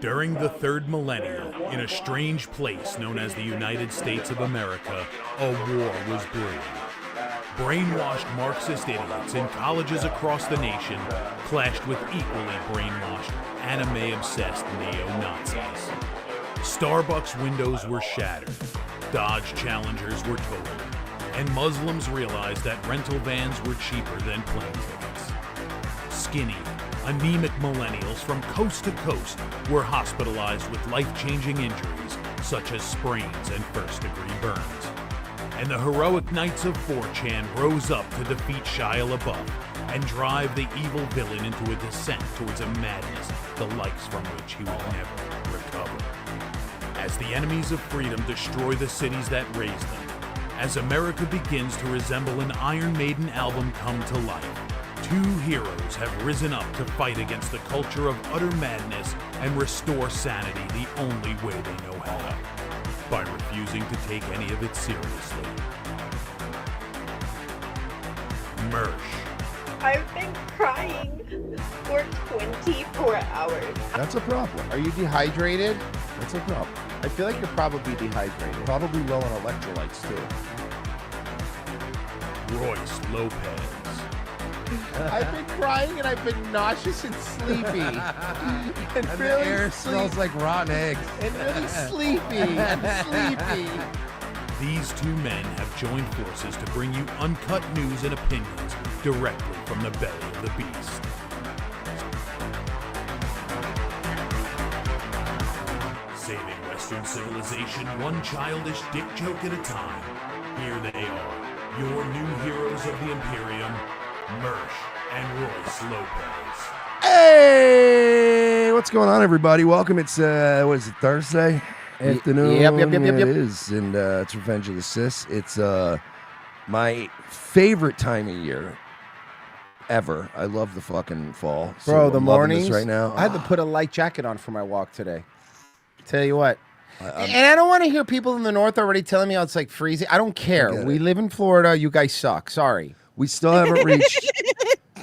During the third millennium, in a strange place known as the United States of America, a war was brewing. Brainwashed Marxist idiots in colleges across the nation clashed with equally brainwashed, anime-obsessed neo-Nazis. Starbucks windows were shattered, Dodge Challengers were totaled, and Muslims realized that rental vans were cheaper than plane tickets. Skinny, anemic millennials from coast to coast were hospitalized with life-changing injuries such as sprains and first-degree burns. And the heroic knights of 4chan rose up to defeat Shia LaBeouf and drive the evil villain into a descent towards a madness the likes from which he will never recover. As the enemies of freedom destroy the cities that raised them, as America begins to resemble an Iron Maiden album come to life, two heroes have risen up to fight against the culture of utter madness and restore sanity the only way they know how, by refusing to take any of it seriously. Mersh. I've been crying for 24 hours. That's a problem. Are you dehydrated? That's a problem. I feel like you're probably dehydrated. Probably low on electrolytes, too. Royce Lopez. I've been crying and I've been nauseous and sleepy. and The really air smells like rotten eggs. And really sleepy. and sleepy. These two men have joined forces to bring you uncut news and opinions directly from the belly of the beast. Saving Western civilization one childish dick joke at a time. Here they are, your new heroes of the Imperium, Mersh and Royce Lopez. Hey! What's going on, everybody? Welcome. It's, what is it, Thursday afternoon? Yep. It is, and it's Revenge of the Sis. It's my favorite time of year ever. I love the fucking fall. Bro, the I'm loving mornings this right now. I had to put a light jacket on for my walk today. Tell you what. And I don't want to hear people in the north already telling me how it's like freezing. I don't care. We live in Florida. You guys suck. Sorry. We still haven't reached.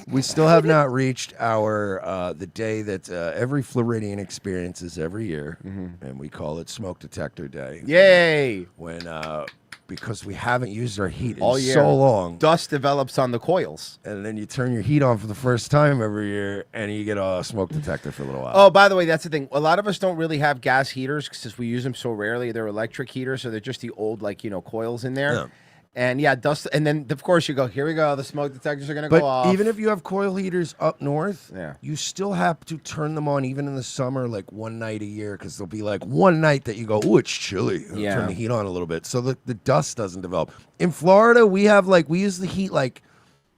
We still have not reached our the day that every Floridian experiences every year, and we call it Smoke Detector Day. Yay! When because we haven't used our heat all in year. so long, dust develops on the coils, and then you turn your heat on for the first time every year, and you get a smoke detector for a little while. Oh, by the way, that's the thing. A lot of us don't really have gas heaters because we use them so rarely. They're electric heaters, so they're just the old coils in there. Yeah. And yeah, dust. And then, of course, you go, here we go. The smoke detectors are going to go off. But even if you have coil heaters up north, Yeah. you still have to turn them on even in the summer, like one night a year, because there'll be like one night that you go, oh, it's chilly. Yeah. Turn the heat on a little bit. So the dust doesn't develop. In Florida, we use the heat like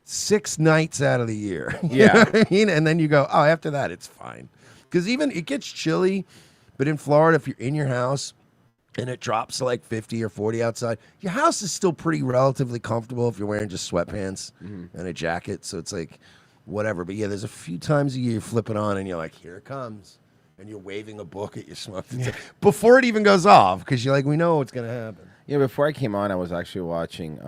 6 nights out of the year. You know what I mean? And then you go, oh, after that, it's fine. Because even it gets chilly, but in Florida, if you're in your house, and it drops to like 50 or 40 outside, your house is still pretty relatively comfortable if you're wearing just sweatpants and a jacket. So it's like whatever. But yeah, there's a few times a year you flip it on and you're like, here it comes. And you're waving a book at your smoke before it even goes off because you're like, we know what's going to happen. Yeah, before I came on, I was actually watching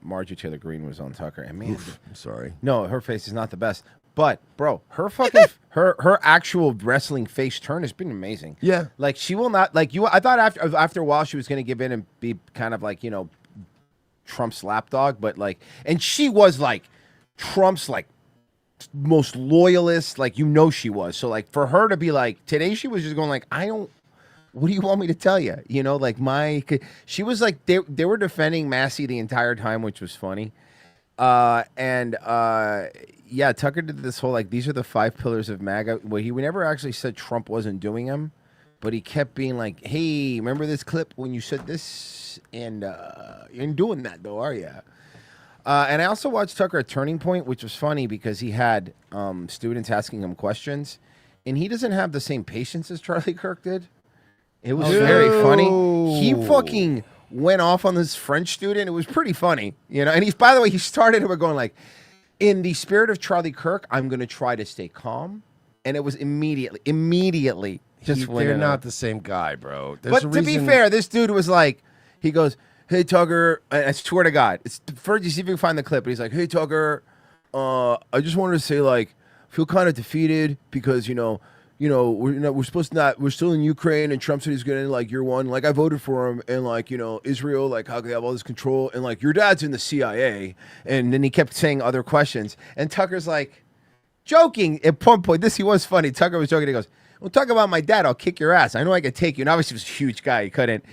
Marjorie Taylor Greene was on Tucker. And man, I'm sorry. No, her face is not the best. But bro, her fucking her actual wrestling face turn has been amazing. Yeah, like she will not like you. I thought after a while she was going to give in and be kind of like Trump's lapdog, but like, and she was like Trump's like most loyalist, like she was. So like for her to be like today, she was just going like, I don't. What do you want me to tell you? Like she was like they were defending Massey the entire time, which was funny. Yeah, Tucker did this whole like these are the 5 pillars of MAGA. Well, he never actually said Trump wasn't doing them, but he kept being like, "Hey, remember this clip when you said this?" And you ain't doing that though, are you? And I also watched Tucker at Turning Point, which was funny because he had students asking him questions, and he doesn't have the same patience as Charlie Kirk did. It was very funny. He fucking went off on this French student. It was pretty funny, And he's, by the way, he started it with going like, in the spirit of Charlie Kirk, I'm going to try to stay calm. And it was immediately just they're not the same guy, bro. But to be fair, this dude was like, he goes, hey, Tucker, I swear to God, it's first, you see if you can find the clip, but he's like, hey, Tucker, I just wanted to say, like, I feel kind of defeated because, we're supposed to not. We're still in Ukraine, and Trump said he's gonna like year one. Like I voted for him, and like Israel, like how can they have all this control? And like your dad's in the CIA, and then he kept saying other questions. And Tucker's like joking at one point. He was funny. Tucker was joking. He goes, "We'll talk about my dad. I'll kick your ass. I know I can take you." And obviously, he was a huge guy. He couldn't.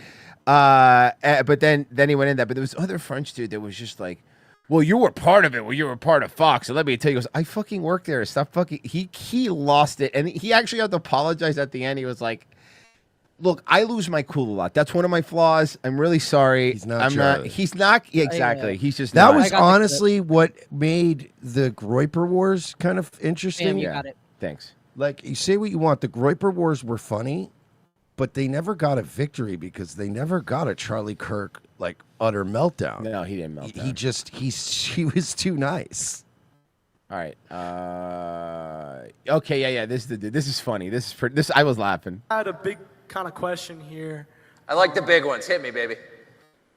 But then he went in that. But there was other French dude that was just like, well, you were part of it. Well, you were part of Fox. So let me tell you, he goes, I fucking worked there. Stop fucking. He lost it. And he actually had to apologize at the end. He was like, look, I lose my cool a lot. That's one of my flaws. I'm really sorry. He's not. Yeah, exactly. He's just that not. was honestly what made the Groyper Wars kind of interesting. Damn, you got it. Thanks. Like, you say what you want. The Groyper Wars were funny, but they never got a victory because they never got a Charlie Kirk like utter meltdown. No, he didn't melt down. He was too nice. All right. Okay. Yeah. This is funny. This I was laughing. I had a big kind of question here. I like the big ones. Hit me, baby.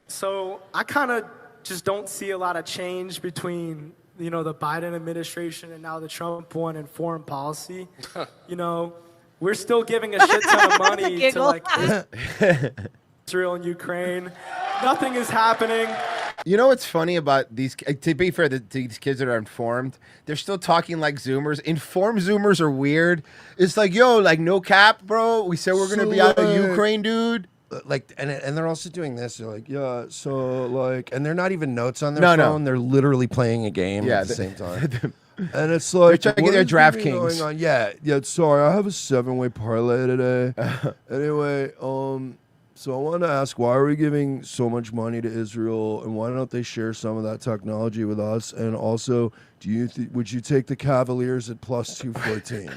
So I kind of just don't see a lot of change between the Biden administration and now the Trump one in foreign policy. We're still giving a shit ton of money to like Israel and Ukraine. Nothing is happening. You know what's funny about these? To be fair, these kids that are informed, they're still talking like Zoomers. Informed Zoomers are weird. It's like, yo, like no cap, bro. We said we're gonna be out of Ukraine, dude. Like, and they're also doing this. They're like, yeah, so like, and they're not even notes on their phone. No. They're literally playing a game at the same time. And it's like, they're trying to get their DraftKings. Yeah. Sorry, I have a 7-way parlay today. Anyway, so I want to ask, why are we giving so much money to Israel, and why don't they share some of that technology with us? And also, would you take the Cavaliers at plus 214?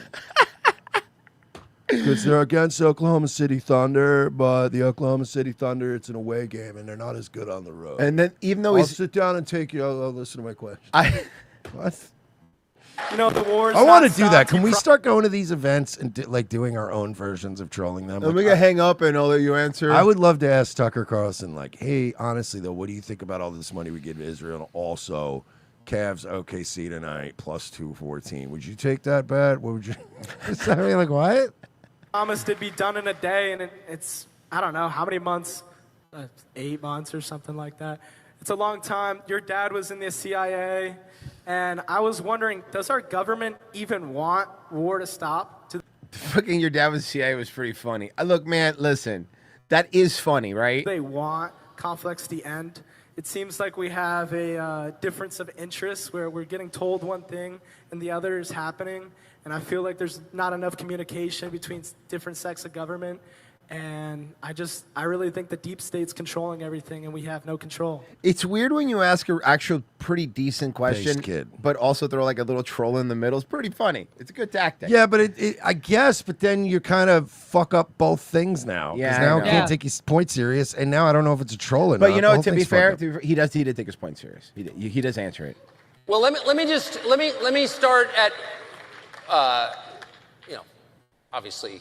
Because they're against the Oklahoma City Thunder, but the Oklahoma City Thunder, it's an away game, and they're not as good on the road. And then even though I'll sit down and take you. I'll listen to my question. What? The war's I want to do that. Can we start going to these events and doing our own versions of trolling them? And we can hang up and I'll let you answer. I would love to ask Tucker Carlson, like, hey, honestly though, what do you think about all this money we give to Israel? And also, Cavs OKC tonight plus 214. Would you take that bet? What would you? I mean, like what? Promised it'd be done in a day, and it's I don't know how many months, 8 months or something like that. It's a long time. Your dad was in the CIA. And I was wondering, does our government even want war to stop? Fucking your dad was CIA was pretty funny. Look, man, listen, that is funny, right? They want conflicts to end. It seems like we have a difference of interests where we're getting told one thing and the other is happening. And I feel like there's not enough communication between different sects of government. And I really think the deep state's controlling everything, and we have no control. It's weird when you ask an actual pretty decent question, Based kid. but also throw like a little troll in the middle. It's pretty funny. It's a good tactic. Yeah, but I guess, but then you kind of fuck up both things now. Yeah, Because I now know. I can't take his point serious, and now I don't know if it's a troll or not. But you The know, whole to be thing's fair, fucked up. he did take his point serious. He does answer it. Well, let me start at, obviously,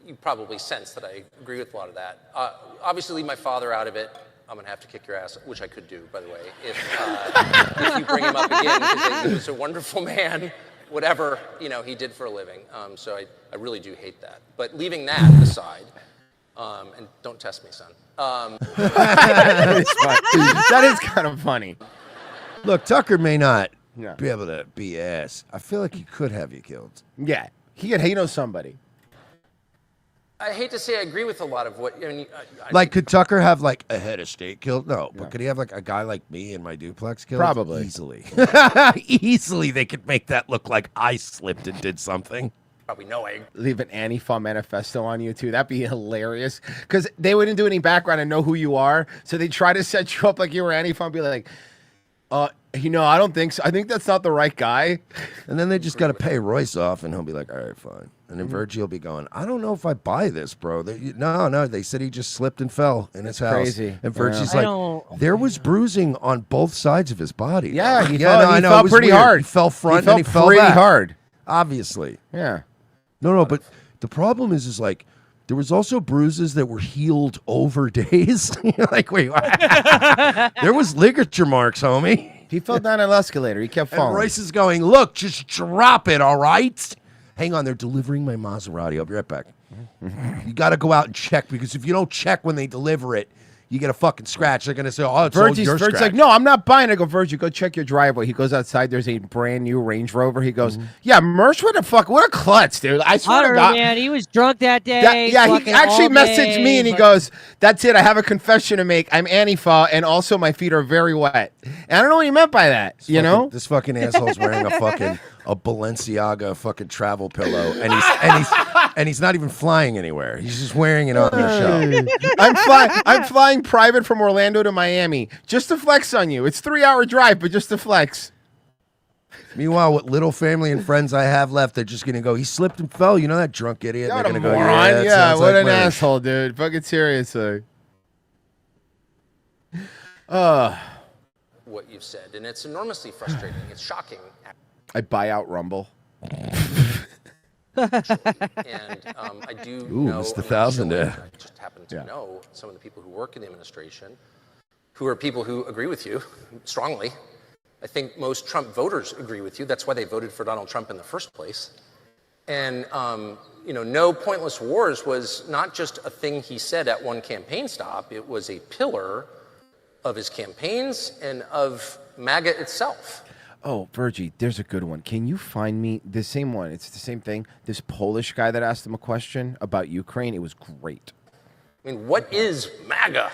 you probably sense that I agree with a lot of that. Obviously, leave my father out of it. I'm gonna have to kick your ass, which I could do, by the way, if you bring him up again, because he was a wonderful man, whatever he did for a living. So I really do hate that. But leaving that aside, and don't test me, son. That is funny. That is kind of funny. Look, Tucker may not Yeah. be able to be ass. I feel like he could have you killed. Yeah, he knows somebody. I hate to say I agree with a lot of what. I mean, Like, could Tucker have like a head of state killed? No, but could he have like a guy like me in my duplex killed? Probably. Easily. Easily, they could make that look like I slipped and did something. probably know I. Leave an Antifa manifesto on you too. That'd be hilarious. Because they wouldn't do any background and know who you are, so they try to set you up like you were Antifa and be like, I don't think so. I think that's not the right guy. And then they just got to pay Royce off, and he'll be like, all right, fine. And then Virgie will be going, I don't know if I buy this, bro. No, they said he just slipped and fell in his house. Crazy. And Virgie's Yeah. like, there was bruising on both sides of his body. Yeah, he I know. fell It was pretty weird. hard. He fell front fell and he fell pretty back. hard. Obviously. Yeah. No, but the problem is like, there was also bruises that were healed over days. You're like, wait, what? There was ligature marks, homie. He fell down an escalator. He kept And falling. Royce is going, look, just drop it, all right? Hang on, they're delivering my Maserati. I'll be right back. You got to go out and check, because if you don't check when they deliver it, you get a fucking scratch. They're going to say, oh, it's your Virgie's scratch. like, no, I'm not buying it. I go, Virgie, go check your driveway. He goes outside. There's a brand new Range Rover. He goes, yeah, Mersh, what the fuck? What a klutz, dude. I swear to Hunter, God. man, he was drunk that day. Yeah, he fucking actually all messaged day, me and he but- goes, that's it. I have a confession to make. I'm Antifa, and also my feet are very wet. And I don't know what he meant by that, This fucking asshole's wearing a Balenciaga fucking travel pillow, and he's not even flying anywhere. He's just wearing it on the show. I'm flying private from Orlando to Miami just to flex on you. It's 3-hour drive, but just to flex. Meanwhile, what little family and friends I have left, they're just gonna go, he slipped and fell. You know that drunk idiot? What They're a gonna go, moron. that Yeah, sounds what like an Mersh." asshole, dude. Fucking seriously. What you've said, and it's enormously frustrating. It's shocking. I buy out Rumble. And I do Ooh, know, Mr. I mean, Thousand, actually, yeah. I just happen to know some of the people who work in the administration, who are people who agree with you strongly. I think most Trump voters agree with you. That's why they voted for Donald Trump in the first place. And no pointless wars was not just a thing he said at one campaign stop. It was a pillar of his campaigns and of MAGA itself. Oh, Virgie, there's a good one. Can you find me the same one? It's the same thing. This Polish guy that asked him a question about Ukraine. It was great. I mean, what is MAGA?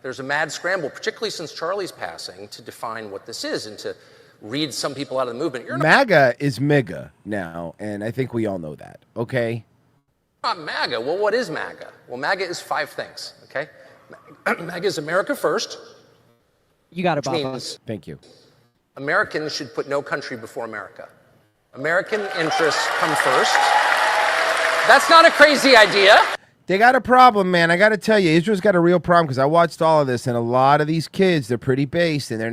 There's a mad scramble, particularly since Charlie's passing, to define what this is and to read some people out of the movement. You're MAGA is MIGA now, and I think we all know that, okay? not MAGA. Well, what is MAGA? Well, MAGA is 5 things, okay? MAGA is America first. You got it, Which Bob. means Thank you. Americans should put no country before America. American interests come first. That's not a crazy idea. They got a problem, man. I got to tell you, Israel's got a real problem because I watched all of this, and a lot of these kids, they're pretty based, and they're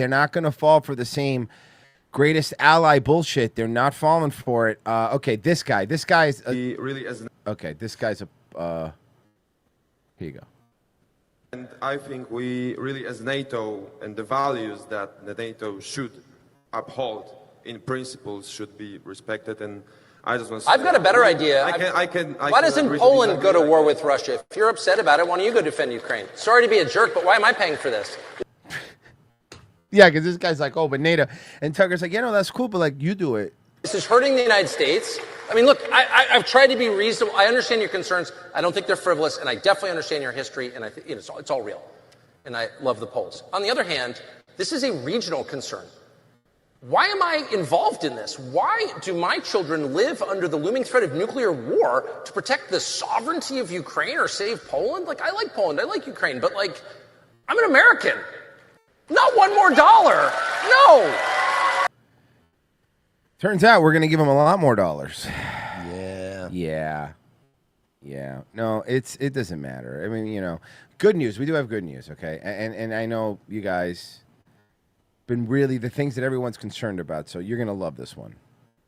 not going to fall for the same greatest ally bullshit. They're not falling for it. Okay, this guy's okay. This guy's a. Here you go. And I think we really, as NATO, and the values that the NATO should uphold in principles should be respected. And I just want to say, I've got a better idea. Why doesn't Poland go to war with Russia? If you're upset about it, why don't you go defend Ukraine? Sorry to be a jerk, but why am I paying for this? Yeah, because this guy's like, oh, but NATO. And Tucker's like, that's cool, but like, you do it. This is hurting the United States. I mean, look, I've tried to be reasonable. I understand your concerns. I don't think they're frivolous, and I definitely understand your history, and I think it's all real. And I love the Poles. On the other hand, this is a regional concern. Why am I involved in this? Why do my children live under the looming threat of nuclear war to protect the sovereignty of Ukraine or save Poland? Like, I like Poland, I like Ukraine, but like, I'm an American. Not one more dollar. No. Turns out we're going to give them a lot more dollars. Yeah. Yeah. No, it doesn't matter. I mean, you know, good news. We do have good news, okay? And I know you guys been really the things that everyone's concerned about, so you're going to love this one.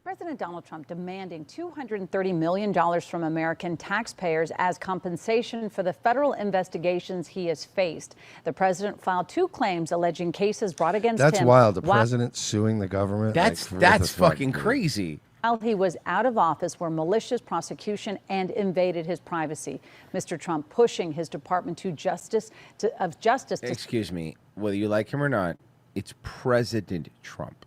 President Donald Trump demanding $230 million from American taxpayers as compensation for the federal investigations he has faced. The president filed 2 claims alleging cases brought against him. That's wild. The president suing the government. That's fucking crazy. While he was out of office for malicious prosecution and invaded his privacy. Mr. Trump pushing his Department of Justice Excuse me, whether you like him or not, it's President Trump.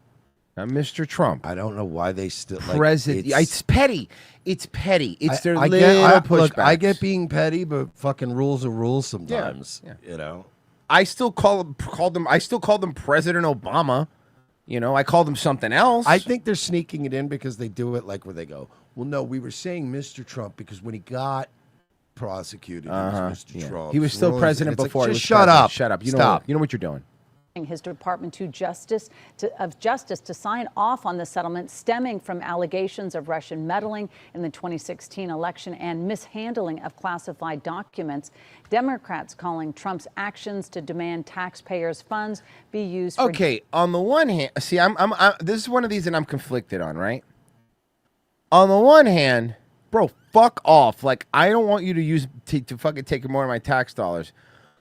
Now, Mr. Trump. I don't know why they still President. It's petty. It's petty. It's their little pushback. Look, I get being petty, but fucking rules are rules sometimes. Yeah. You know. I still call them President Obama. You know, I called him something else. I think they're sneaking it in because they do it like where they go, well, no, we were saying Mr. Trump because when he got prosecuted, he was Mr. Trump. He was still president before. Just shut up. Shut up. You Stop. know what you're doing. His Department of Justice to sign off on the settlement stemming from allegations of Russian meddling in the 2016 election and mishandling of classified documents. Democrats calling Trump's actions to demand taxpayers' funds be used for... Okay, on the one hand, see, I'm this is one of these that I'm conflicted on, right? On the one hand, bro, fuck off. Like, I don't want you to fucking take more of my tax dollars.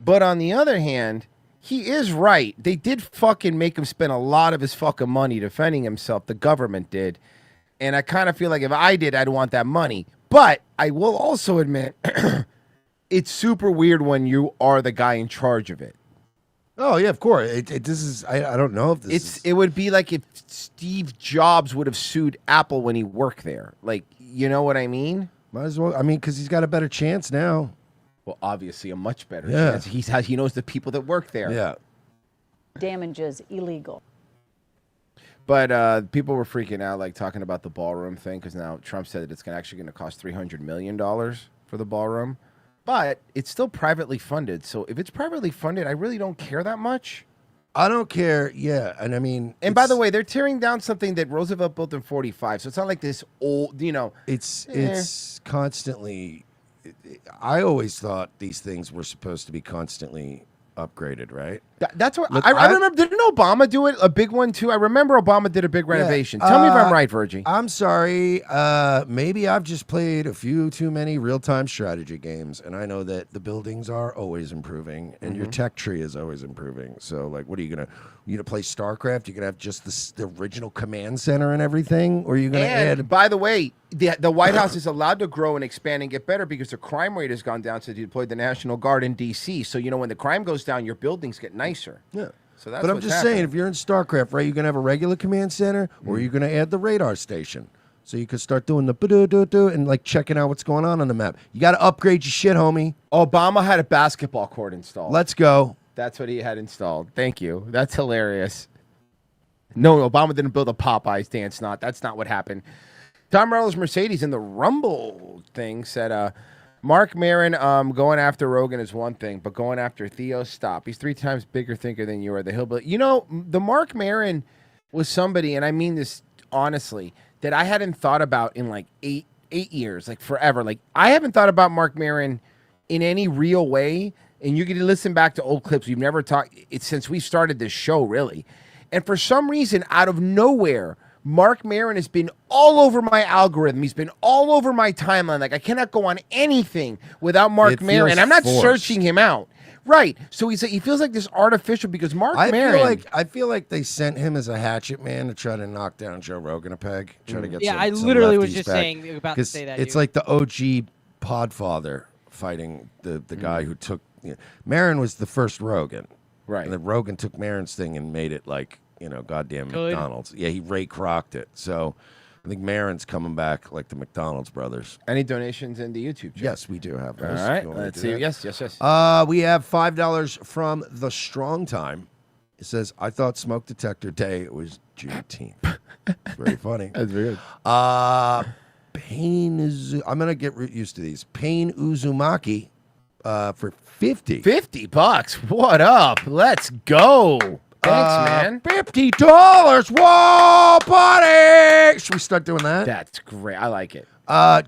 But on the other hand, he is right. They did fucking make him spend a lot of his fucking money defending himself. The government did. And I kind of feel like if I did, I'd want that money. But I will also admit, it's super weird when you are the guy in charge of it. Oh, yeah, of course. This is, I don't know if this is... It would be like if Steve Jobs would have sued Apple when he worked there. Like, you know what I mean? Might as well. I mean, because he's got a better chance now. Well, obviously, a much better chance. He knows the people that work there. Yeah. Damages illegal. But people were freaking out, like talking about the ballroom thing, because now Trump said that it's actually going to cost $300 million for the ballroom. But it's still privately funded. So if it's privately funded, I really don't care that much. I don't care. Yeah. And I mean. And by the way, they're tearing down something that Roosevelt built in 1945. So it's not like this old, you know. It's constantly. I always thought these things were supposed to be constantly upgraded, right? That's what I remember. Didn't Obama do it? A big one too. I remember Obama did a big renovation. Tell me if I'm right, Virgie. I'm sorry. Maybe I've just played a few too many real-time strategy games, and I know that the buildings are always improving, and your tech tree is always improving. So, like, what are you gonna play StarCraft? You're gonna have just the original command center and everything, or are you gonna add? By the way, the White House is allowed to grow and expand and get better because the crime rate has gone down since you deployed the National Guard in D.C. So when the crime goes down, your buildings get nicer. Yeah. So that's but I'm just saying, if you're in StarCraft, right, you're going to have a regular command center, or you're going to add the radar station. So you could start doing the ba-do-do-do and, like, checking out what's going on the map. You got to upgrade your shit, homie. Obama had a basketball court installed. Let's go. That's what he had installed. Thank you. That's hilarious. No, Obama didn't build a Popeyes dance. That's not what happened. Tom Morello's Mercedes in the Rumble thing said, Mark Maron going after Rogan is one thing, but going after Theo, stop. He's 3 times bigger thinker than you are, the hillbilly. The Mark Maron was somebody, and I mean this honestly, that I hadn't thought about in like eight years, like forever. Like, I haven't thought about Mark Maron in any real way, and you can listen back to old clips. We've never talked since we started this show, really. And for some reason, out of nowhere, Mark Maron has been all over my algorithm. He's been all over my timeline. Like, I cannot go on anything without Mark Maron. And I'm not searching him out. Right. So he feels like this artificial because Mark Maron. I feel like they sent him as a hatchet man to try to knock down Joe Rogan a peg. Try to get I literally was just about to say that. It's like the OG Podfather fighting the guy who took. Maron was the first Rogan. Right. And then Rogan took Maron's thing and made it like, goddamn McDonald's. Yeah, he Ray Kroc'd it. So I think Maron's coming back like the McDonald's brothers. Any donations in the YouTube channel? Yes, we do have those. All right, let's see. Yes. We have $5 from The Strong Time. It says, I thought smoke detector day was Juneteenth. It's very funny. That's very good. I'm gonna get used to these. Pain Uzumaki, for 50. $50. What up? Let's go. Thanks, man. $50. Whoa, buddy! Should we start doing that? That's great. I like it.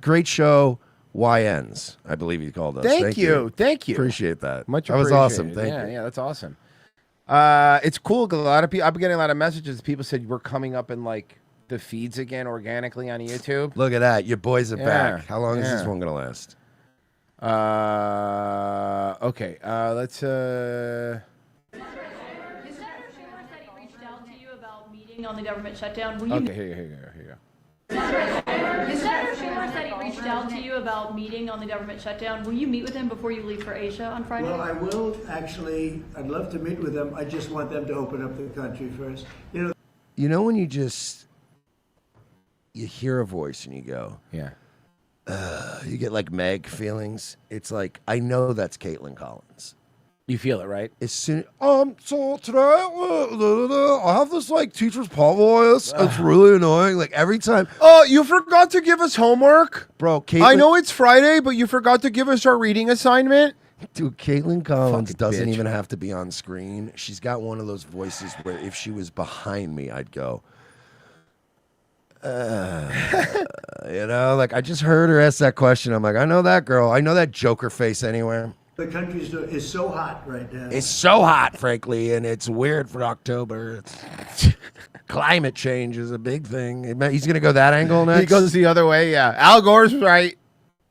Great show. YNs, I believe you called us. Thank you. Thank you. Appreciate that. Much That was appreciated. awesome. Thank you. Yeah, that's awesome. It's cool. 'Cause a lot of people. I've been getting a lot of messages. People said we're coming up in like the feeds again organically on YouTube. Look at that. Your boys are Yeah, back. How long is this yeah. one gonna last? Okay. Let's. On the government shutdown. Will you Okay, here you go. Senator Schumer said he reached out to you about meeting on the government shutdown. Will you meet with him before you leave for Asia on Friday? Well, I will actually. I'd love to meet with them. I just want them to open up the country first. You know when you hear a voice and you go, yeah. You get like Meg feelings. It's like, I know that's Caitlin Collins. You feel it, right? As soon, so today I have this like teacher's pop voice. It's really annoying. Like every time. Oh, you forgot to give us homework, bro. Caitlin, I know it's Friday, but you forgot to give us our reading assignment. Dude, Caitlin Collins Fucking doesn't bitch. even have to be on screen. She's got one of those voices where if she was behind me, I'd go. Like I just heard her ask that question. I'm like, I know that girl. I know that Joker face anywhere. the country is so hot right now. It's so hot, frankly, and it's weird for October. Climate change is a big thing. He's going to go that angle next? He goes the other way, yeah. Al Gore's right.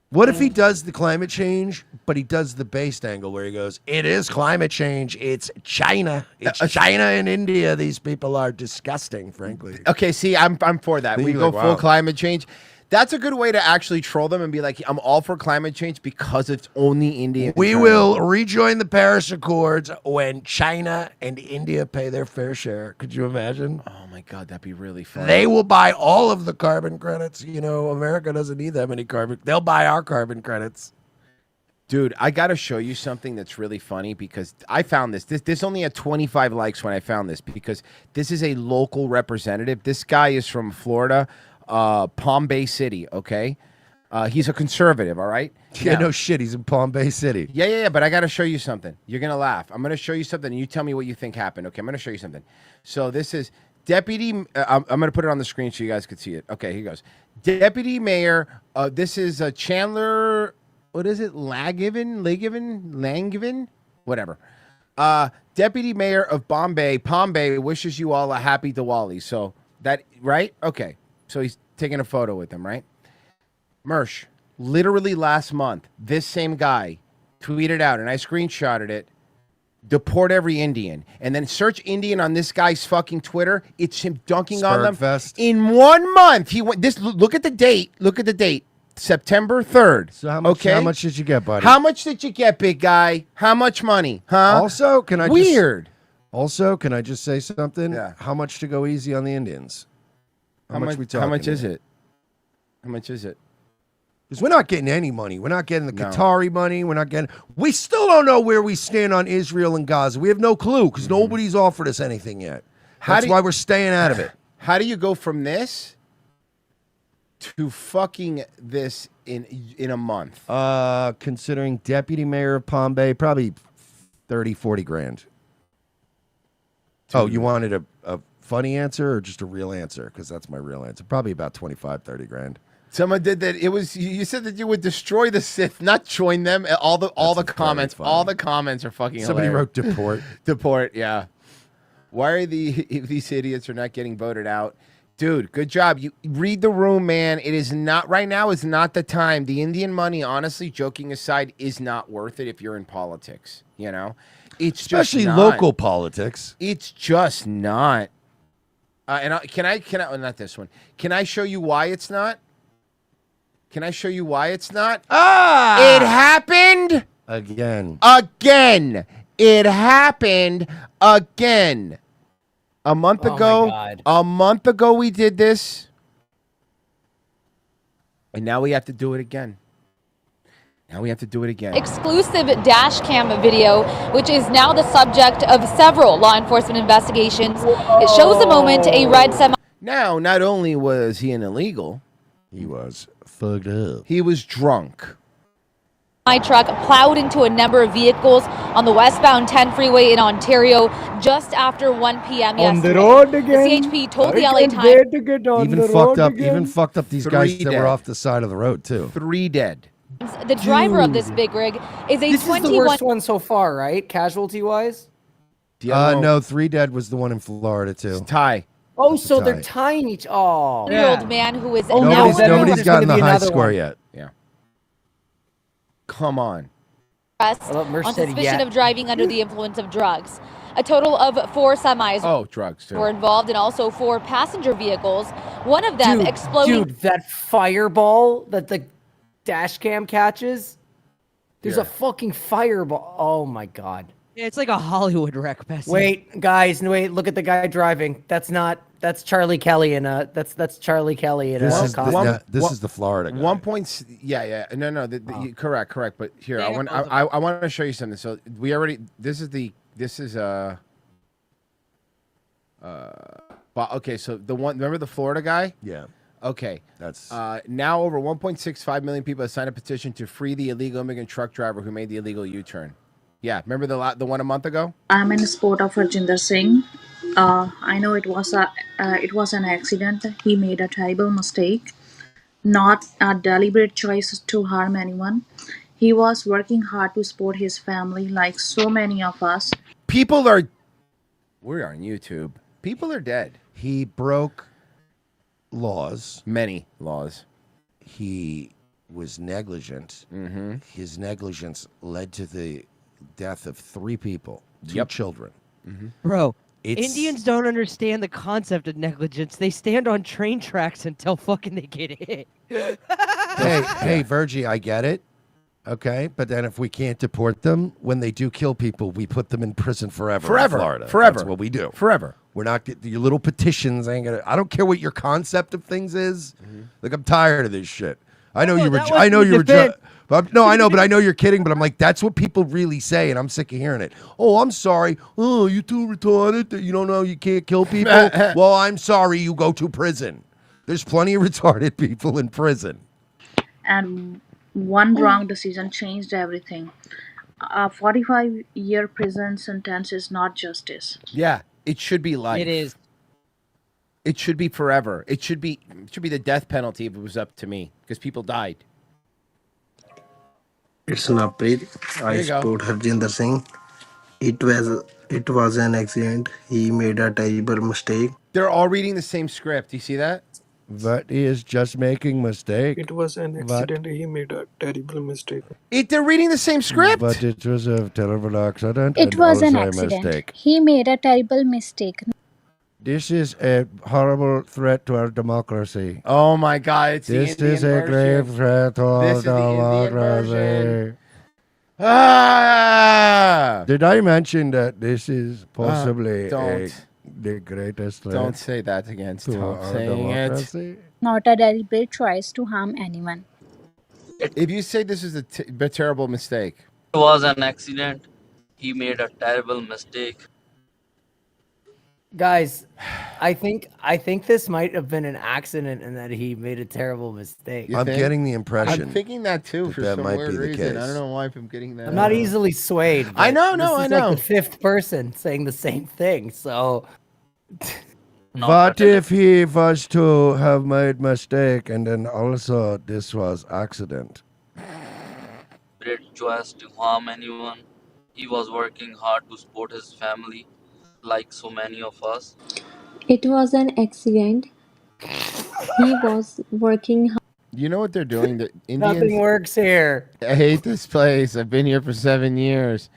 What if he does the climate change, but he does the based angle where he goes, it is climate change. It's China. It's China and India. These people are disgusting, frankly. Okay, see, I'm for that. Then We you're go like, full wow. climate change. That's a good way to actually troll them and be like, I'm all for climate change because it's only India. We will rejoin the Paris Accords when China and India pay their fair share. Could you imagine? Oh my God, that'd be really fun. They will buy all of the carbon credits. You know, America doesn't need that many carbon. They'll buy our carbon credits. Dude, I got to show you something that's really funny because I found this. This only had 25 likes when I found this because this is a local representative. This guy is from Florida, Palm Bay City, okay? He's a conservative, all right? Yeah, Now- no shit. He's in Palm Bay City. Yeah, but I got to show you something. You're going to laugh. I'm going to show you something, and you tell me what you think happened. Okay, I'm going to show you something. So this is Deputy... I'm going to put it on the screen so you guys could see it. Okay, here he goes. Deputy Mayor... this is Chandler... What is it? Langevin? Whatever. Deputy Mayor of Palm Bay wishes you all a happy Diwali. So that... Right? Okay. So he's taking a photo with them, right? Mersh, literally last month, this same guy tweeted out, and I screenshotted it, deport every Indian. And then search Indian on this guy's fucking Twitter. It's him dunking on them. Spurgfest. In 1 month, he went, look at the date. Look at the date. September 3rd. So how much, okay? how much did you get, buddy? How much did you get, big guy? How much money? Huh? Also, can I Weird. Can I just say something? Yeah. How much to go easy on the Indians? How much we talking? How much is here? it? How much is it? Because we're not getting any money. We're not getting the No. Qatari money. We're not getting. We still don't know where we stand on Israel and Gaza. We have no clue because nobody's offered us anything yet. That's why we're staying out of it. How do you go from this to fucking this in a month? Considering deputy mayor of Palm Bay, probably 30, 40 grand. Oh, you wanted a funny answer or just a real answer? Because that's my real answer. Probably about 25, 30 grand. Someone did that. It was you said that you would destroy the Sith, not join them. All the comments, all the comments are fucking. Somebody hilarious. wrote deport. Deport, yeah. Why are these idiots are not getting voted out? Dude, good job. You read the room, man. It is not right now is not the time. The Indian money, honestly, joking aside, is not worth it if you're in politics. You know? It's Especially just not. local politics. It's just not. Can I not this one. Can I show you why it's not? Can I show you why it's not? Ah! It happened Again. again. It happened again. A month Oh, ago. my God. A month ago we did this. And now we have to do it again. Now we have to do it again. Exclusive dash cam video, which is now the subject of several law enforcement investigations. It shows the moment a red semi. Now, not only was he an illegal, he was fucked up. He was drunk. My truck plowed into a number of vehicles on the westbound 10 freeway in Ontario just after 1 p.m. On yesterday. the road again. The CHP told the I LA can't Times. wait to get on Even the fucked road up. again. Even fucked up these guys Three that dead. were off the side of the road too. 3 dead. The driver of this big rig is a This is 21. the worst one so far, right? Casualty wise. No, 3 dead was the one in Florida too. Tie. Oh, That's a so they're tie. tying each. Oh, Year-old man who is Nobody's gotten the high score yet. Yeah. Come on. arrest Merce on said suspicion yeah. of driving under the influence of drugs. A total of 4 semis Oh, drugs too. were involved, and also 4 passenger vehicles. One of them exploding. Dude, that fireball that the dash cam catches. There's a fucking fireball. Oh my god. Yeah, it's like a Hollywood wreck, Bessie. Wait, guys, wait, look at the guy driving. That's Charlie Kelly and that's Charlie Kelly and This is the Florida guy. 1 point. Yeah. No. Correct. But here, I want to show you something. So we already. This is okay. So the one. Remember the Florida guy? Yeah. Okay. That's now over 1.65 million people have signed a petition to free the illegal immigrant truck driver who made the illegal U-turn. Yeah. Remember the one a month ago? I'm in support of Harjinder Singh. I know it was an accident. He made a terrible mistake, not a deliberate choice to harm anyone. He was working hard to support his family, like so many of us. People are. We're on YouTube. People are dead. He broke laws. Many laws. He was negligent. Mm-hmm. His negligence led to the death of 3 people, 2 Yep. children. Mm-hmm. Bro, It's- Indians don't understand the concept of negligence. They stand on train tracks until fucking they get hit. Hey, Virgie, I get it. Okay, but then if we can't deport them, when they do kill people, we put them in prison forever. Forever. In Florida. Forever. That's what we do. Forever. We're not your little petitions ain't gonna. I don't care what your concept of things is. Like I'm tired of this shit. I know you were. I know you were. No, I know, but I know you're kidding. But I'm like, that's what people really say, and I'm sick of hearing it. Oh, I'm sorry. Oh, you too retarded that you don't know you can't kill people. Well, I'm sorry. You go to prison. There's plenty of retarded people in prison. And one wrong decision changed everything. A 45-year prison sentence is not justice. Yeah, it should be life. It is. It should be forever. It should be the death penalty if it was up to me, because people died. It's Naprit. There I you go. support Harjinder Singh. It was an accident. He made a terrible mistake. They're all reading the same script. You see that? But he is just making mistake. It was an accident. He made a terrible mistake. They're reading the same script. But it was a terrible accident. It and was an also a accident. mistake. He made a terrible mistake. This is a horrible threat to our democracy. Oh my God! It's this the Indian is a grave version. threat to our This is the Indian democracy. version. Ah! Did I mention that this is possibly don't. the greatest threat? Don't say that again. to Stop our saying democracy? Not a deliberate choice to harm anyone. it. If you say this is a terrible mistake, It was an accident. He made a terrible mistake. Guys, I think this might have been an accident and that he made a terrible mistake. I'm getting the impression. I'm thinking that too for that some might weird be the reason. case. I don't know why I'm getting that. I'm not easily swayed. I but know, no, this I is know. Like the 5th person saying the same thing. So, What if he was to have made mistake and then also this was accident? Great choice to harm anyone. He was working hard to support his family, like so many of us. It was an accident. He was working hard. You know what they're doing? The Indians. nothing works here. I hate this place. I've been here for 7 years.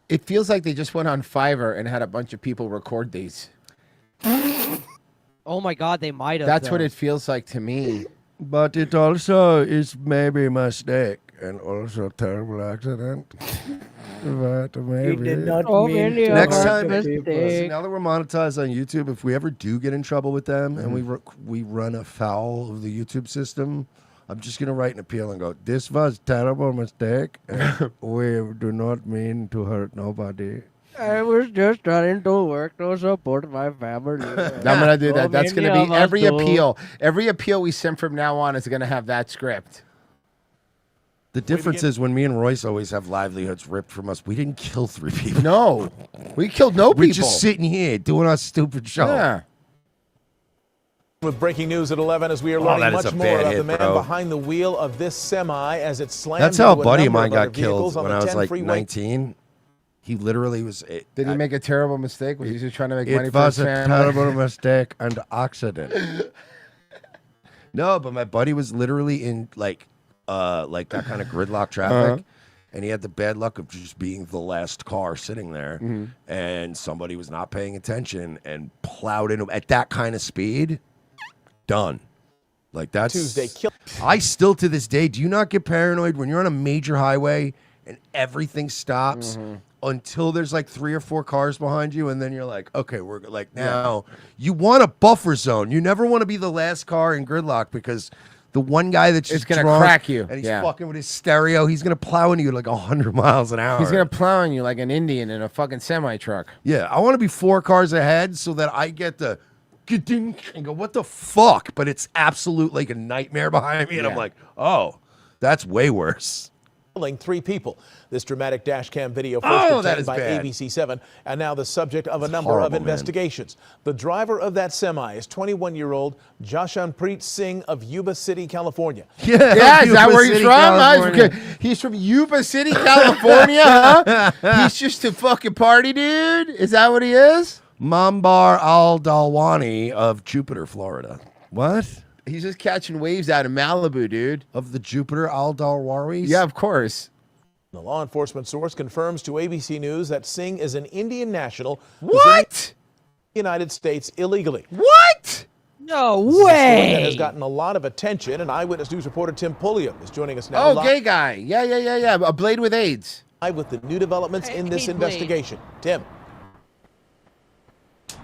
It feels like they just went on Fiverr and had a bunch of people record these. Oh my God, they might have. That's what it feels like to me. But it also is maybe mistake and also terrible accident. But maybe. did not Oh, mean India to Next hurt time, the listen, people. now that we're monetized on YouTube, if we ever do get in trouble with them and we run afoul of the YouTube system, I'm just gonna write an appeal and go, this was terrible mistake, and we do not mean to hurt nobody. I was just trying to work to support my family. I'm gonna do that. That's many gonna of be us every do. appeal. Every appeal we send from now on is gonna have that script. The difference is when me and Royce always have livelihoods ripped from us, we didn't kill 3 people. No, we killed no We're people. just sitting here doing our stupid show. Yeah. With breaking news at 11 as we are Oh, learning that is much a more bad about hit, the man bro. behind the wheel of this semi as it slammed That's how a into buddy of number mine other got killed vehicles on when the I was 10 like freeway. 19. He literally was. Did he make a terrible mistake? Was he just trying to make money It for his was a family? terrible mistake and accident. No, but my buddy was literally in like that kind of gridlock traffic, and he had the bad luck of just being the last car sitting there, and somebody was not paying attention and plowed into him at that kind of speed. Done. Like that's Tuesday I still to this day, do you not get paranoid when you're on a major highway and everything stops until there's like 3 or 4 cars behind you, and then you're like, okay, we're like now you want a buffer zone. You never want to be the last car in gridlock because the one guy that's just gonna drunk crack you. and he's Yeah. fucking with his stereo, he's gonna plow into you like 100 miles an hour. He's gonna plow on you like an Indian in a fucking semi truck. Yeah, I want to be 4 cars ahead so that I get the and go, what the fuck? But it's absolute like a nightmare behind me, and I'm Yeah. like, oh, that's way worse. Killing 3 people. This dramatic dash cam video first Oh, that obtained is by bad. ABC7 and now the subject of a number horrible, of man. investigations. The driver of that semi is 21-year-old Jashanpreet Singh of Yuba City, California. Yeah, is that where he's from? He's from Yuba City, California, huh? He's just a fucking party dude? Is that what he is? Mambar al-Dalwani of Jupiter, Florida. What? He's just catching waves out of Malibu, dude. Of the Jupiter al-Dalwaris? Yeah, of course. The law enforcement source confirms to ABC News that Singh is an Indian national What? in the United States illegally. What? No This is a story that way. has gotten a lot of attention, and Eyewitness News reporter Tim Pulliam is joining us now. Oh, live gay guy. Yeah. A blade with AIDS. with the new developments in this Hey, Blade. investigation. Tim.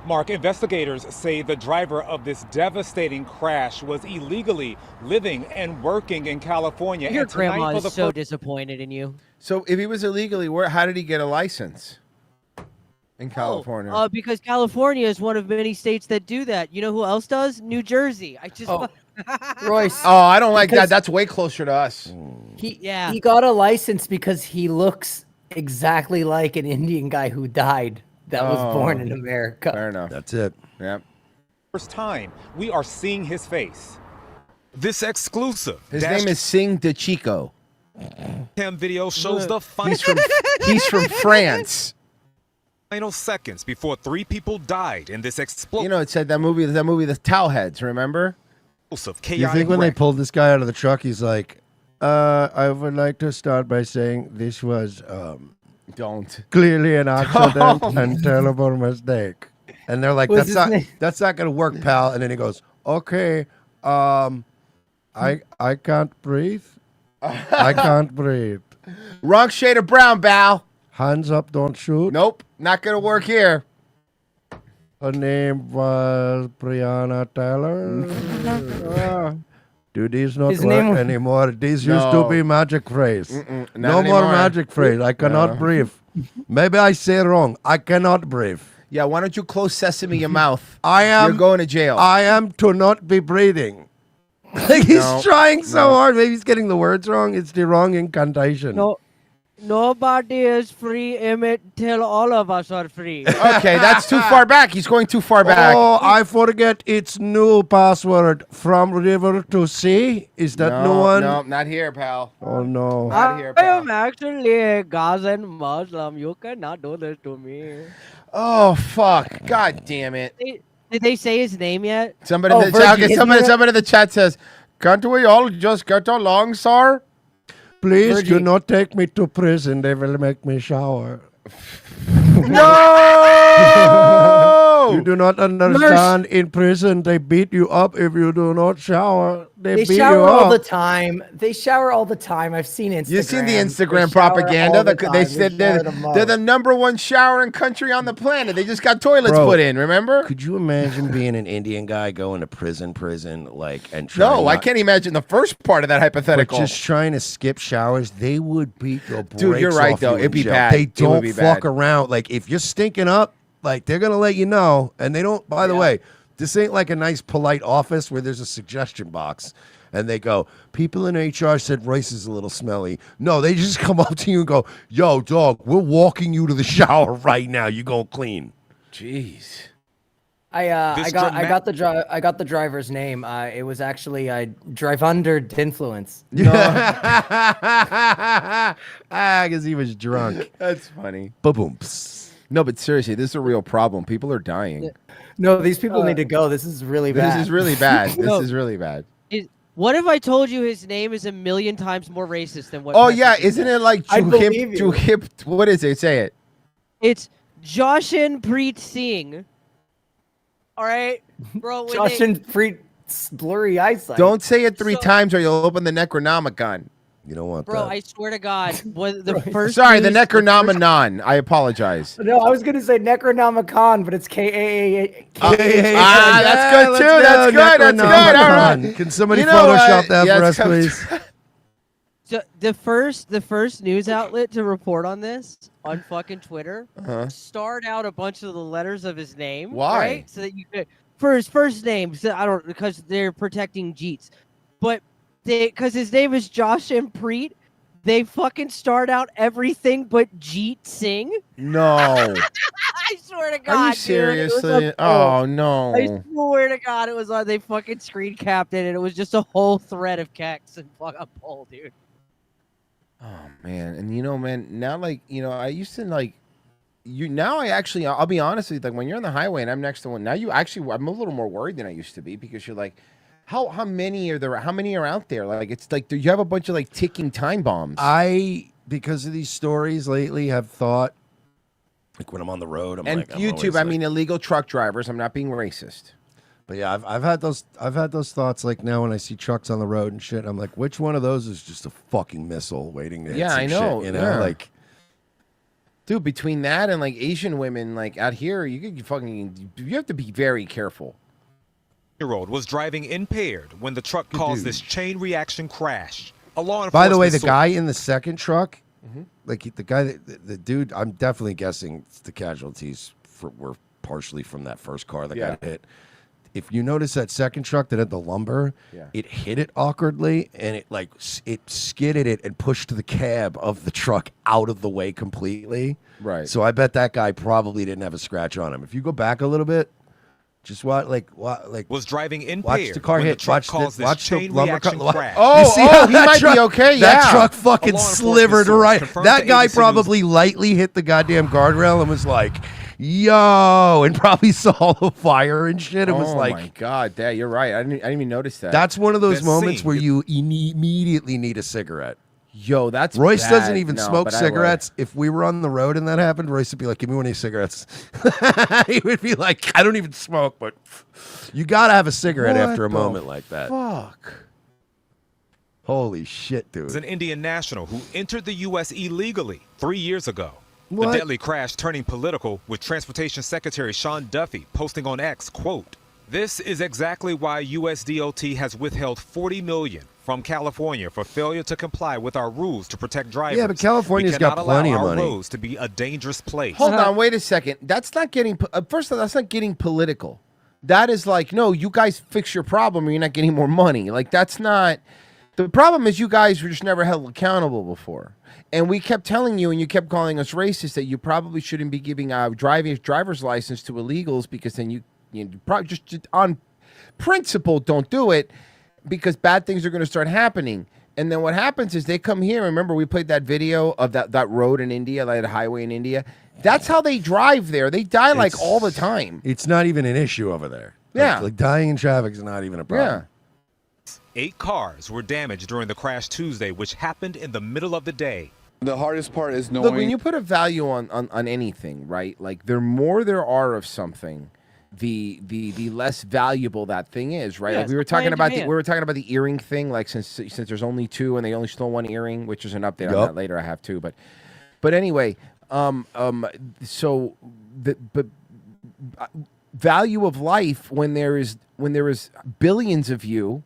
Mark, investigators say the driver of this devastating crash was illegally living and working in California. Your And tonight grandma for the is so first- disappointed in you. So if he was illegally, how did he get a license in California? Because California is one of many states that do that. You know who else does? New Jersey. I just Royce. Oh, I don't like that. Because That's way closer to us. He got a license because he looks exactly like an Indian guy who died that was born in America. Fair enough. That's it. Yeah. First time we are seeing his face. This exclusive His name is Singh de Chico. cam video shows the He's from France. final seconds before 3 people died in this explosion. You know, it said that movie, The Towelheads, remember? You think when they pulled this guy out of the truck, he's like, I would like to start by saying this was Don't. clearly an accident Don't. and terrible mistake. And they're like, What's that's his name? that's not gonna work, pal. And then he goes, okay, I can't breathe. I can't breathe. Wrong shade of brown, Bal. Hands up, don't shoot. Nope, not gonna work here. Her name was Brianna Taylor. Do these not His work name- anymore? These used to No. be magic phrase. Not No more anymore. magic phrase. I cannot No. breathe. Maybe I say wrong. I cannot breathe. Yeah, why don't you close sesame your mouth? I am. You're going to jail. I am to not be breathing. Like he's No, trying so no. hard. Maybe he's getting the words wrong. It's the wrong incantation. No, nobody is free, Emmett, till all of us are free. Okay, that's too far back. He's going too far back. Oh, I forget its new password. From river to sea. Is that no, new one? No, not here, pal. Oh no. Not here, I pal. am actually a Gazan Muslim. You cannot do this to me. Oh, fuck. God damn it. Did they say his name yet? Somebody, Oh, in the chat, Virgie, okay, isn't somebody, it- somebody in the chat says, can't we all just get along, sir? Please do Virgie. not take me to prison. They will make me shower. No! You do not understand. In prison, they beat you up if you do not shower. They beat shower you all up. the time. They shower all the time. I've seen Instagram. You've seen the They Instagram shower propaganda. all the They time. said shower they're the the number one showering country on the planet. They just got toilets Bro, put in, remember? Could you imagine being an Indian guy going to prison, like, and trying No, I not- can't imagine the first part of that hypothetical. But just trying to skip showers, they would beat your brakes Dude, you're right, off though. you in It'd be jail. bad. They It would don't be fuck bad. around. Like, if you're stinking up, like, they're going to let you know. And they don't, by the way, this ain't like a nice, polite office where there's a suggestion box. And they go, people in HR said Royce is a little smelly. No, they just come up to you and go, yo, dog, we're walking you to the shower right now. You go clean. Jeez. I got the driver's name. It was actually drive under influence. Because he was drunk. That's funny. Ba-boom. No, but seriously, this is a real problem. People are dying. No, these people need to go. This is really bad. This is really bad. This No. is really bad. What if I told you his name is 1,000,000 times more racist than what? Oh, President yeah. said? Isn't it like I believe you. Juhip? What is it? Say it. It's Joshin Preet Singh. All right, bro. when Josh they- and Preet's blurry eyesight. Don't say it 3 times or you'll open the Necronomicon. You don't want Bro, I swear to God, when the first. Sorry, the news- Necronomicon. I apologize. No, I was gonna say Necronomicon, but it's KAA. That's good let's too. go, That's good. That's good. All Necronomicon. right. Can somebody You know Photoshop what? that for Yes, us, please? So the first news outlet to report on this on fucking Twitter starred out a bunch of the letters of his name. Why? Right? So that you could for his first name. So I don't because they're protecting Jeets, but because his name is Josh and Preet, they fucking start out everything but Jeet Singh. No. I swear to God, Are you dude, it was seriously? a Oh poll. no. I swear to God, it was on. They fucking screen capped it, and it was just a whole thread of keks and fucking poll, dude. Oh man, and you know, man, now like I used to like you. Now I'll be honest with you. Like when you're on the highway and I'm next to one, now I'm a little more worried than I used to be because you're like, how many are there? How many are out there? Like it's like you have a bunch of like ticking time bombs. Because of these stories lately, have thought like when I'm on the road, I'm and like, I'm YouTube, always I like- mean illegal truck drivers. I'm not being racist. But yeah, I've had those thoughts like now when I see trucks on the road and shit. I'm like, which one of those is just a fucking missile waiting to hit Yeah, some I know. shit, you know, yeah. like. Dude, between that and like Asian women, like out here, you have to be very careful. Year-old was driving impaired when the truck caused this chain reaction crash. A law enforcement By the way, the source- guy in the second truck, like the guy, the dude, I'm definitely guessing the casualties were partially from that first car that got hit. If you notice that second truck that had the lumber, it hit it awkwardly and it skidded it and pushed the cab of the truck out of the way completely. Right. So I bet that guy probably didn't have a scratch on him. If you go back a little bit, just watch was driving impaired watch the car when hit. the truck Watch caused the, this watch the chain lumber reaction cut. crash. You see how he that might be truck- okay, That yeah. truck A fucking law enforcement slivered source right. confirmed That to guy ABC News probably lightly hit the goddamn guardrail and was like, "Yo," and probably saw the fire and shit. It was like, my god, Dad, you're right. I didn't even notice that. that's one of those That moments scene, where you immediately need a cigarette. Yo, that's Royce bad. doesn't even No, smoke but I would. cigarettes. If we were on the road and that happened, Royce would be like, "Give me one of these cigarettes." He would be like, "I don't even smoke, but you gotta have a cigarette What after a the moment like that." Fuck. Holy shit, dude! Was an Indian national who entered the U.S. illegally 3 years ago. What? The deadly crash turning political with Transportation Secretary Sean Duffy posting on X, quote, "This is exactly why USDOT has withheld $40 million from California for failure to comply with our rules to protect drivers. Yeah, but California's We cannot got plenty allow of our money. roads to be a dangerous place." Hold on, wait a second. That's not getting. First of all, that's not getting political. That is like, no, you guys fix your problem, or you're not getting more money. Like that's not. The problem is you guys were just never held accountable before, and we kept telling you, and you kept calling us racist, that you probably shouldn't be giving a driver's license to illegals because then you probably just on principle don't do it because bad things are going to start happening. And then what happens is they come here. Remember, we played that video of that road in India, like the highway in India. That's how they drive there. They die like all the time. It's not even an issue over there. Yeah. Like dying in traffic is not even a problem. 8 cars were damaged during the crash Tuesday, which happened in the middle of the day. The hardest part is knowing. Look, when you put a value on anything, right? Like the more there are of something, the less valuable that thing is, right? Yeah, Like we were supply talking and about demand. the earring thing. Like since there's only 2 and they only stole 1 earring, which is an update on Yup. that later. I have 2, but anyway, so but value of life when there is billions of you.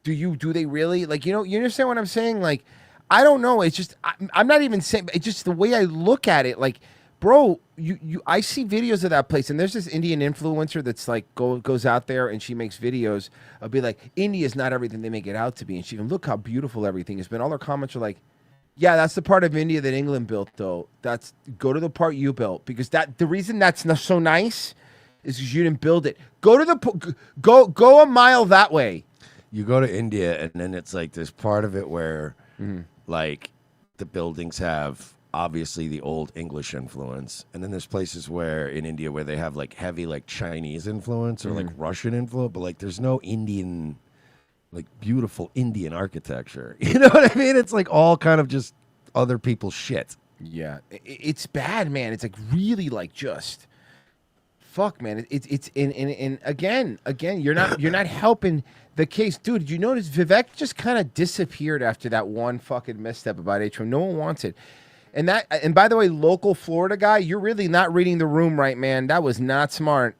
Do they really like, you understand what I'm saying? Like, I don't know. It's just I'm not even saying. It's just the way I look at it. Like, bro, I see videos of that place, and there's this Indian influencer that's like goes out there and she makes videos of be like, India's not everything they make it out to be, and she can look how beautiful everything has been. All her comments are like, yeah, that's the part of India that England built, though. Go to the part you built, because the reason that's so nice is because you didn't build it. Go a mile that way. You go to India, and then it's like there's part of it where, like, the buildings have obviously the old English influence, and then there's places where in India where they have like heavy like Chinese influence or like Russian influence, but like there's no Indian, like beautiful Indian architecture. You know what I mean? It's like all kind of just other people's shit. Yeah, it's bad, man. It's like really like just fuck, man. It's in again, you're not helping the case, dude. Did you notice Vivek just kind of disappeared after that one fucking misstep about H1? No one wants it. And by the way, local Florida guy, you're really not reading the room right, man. That was not smart.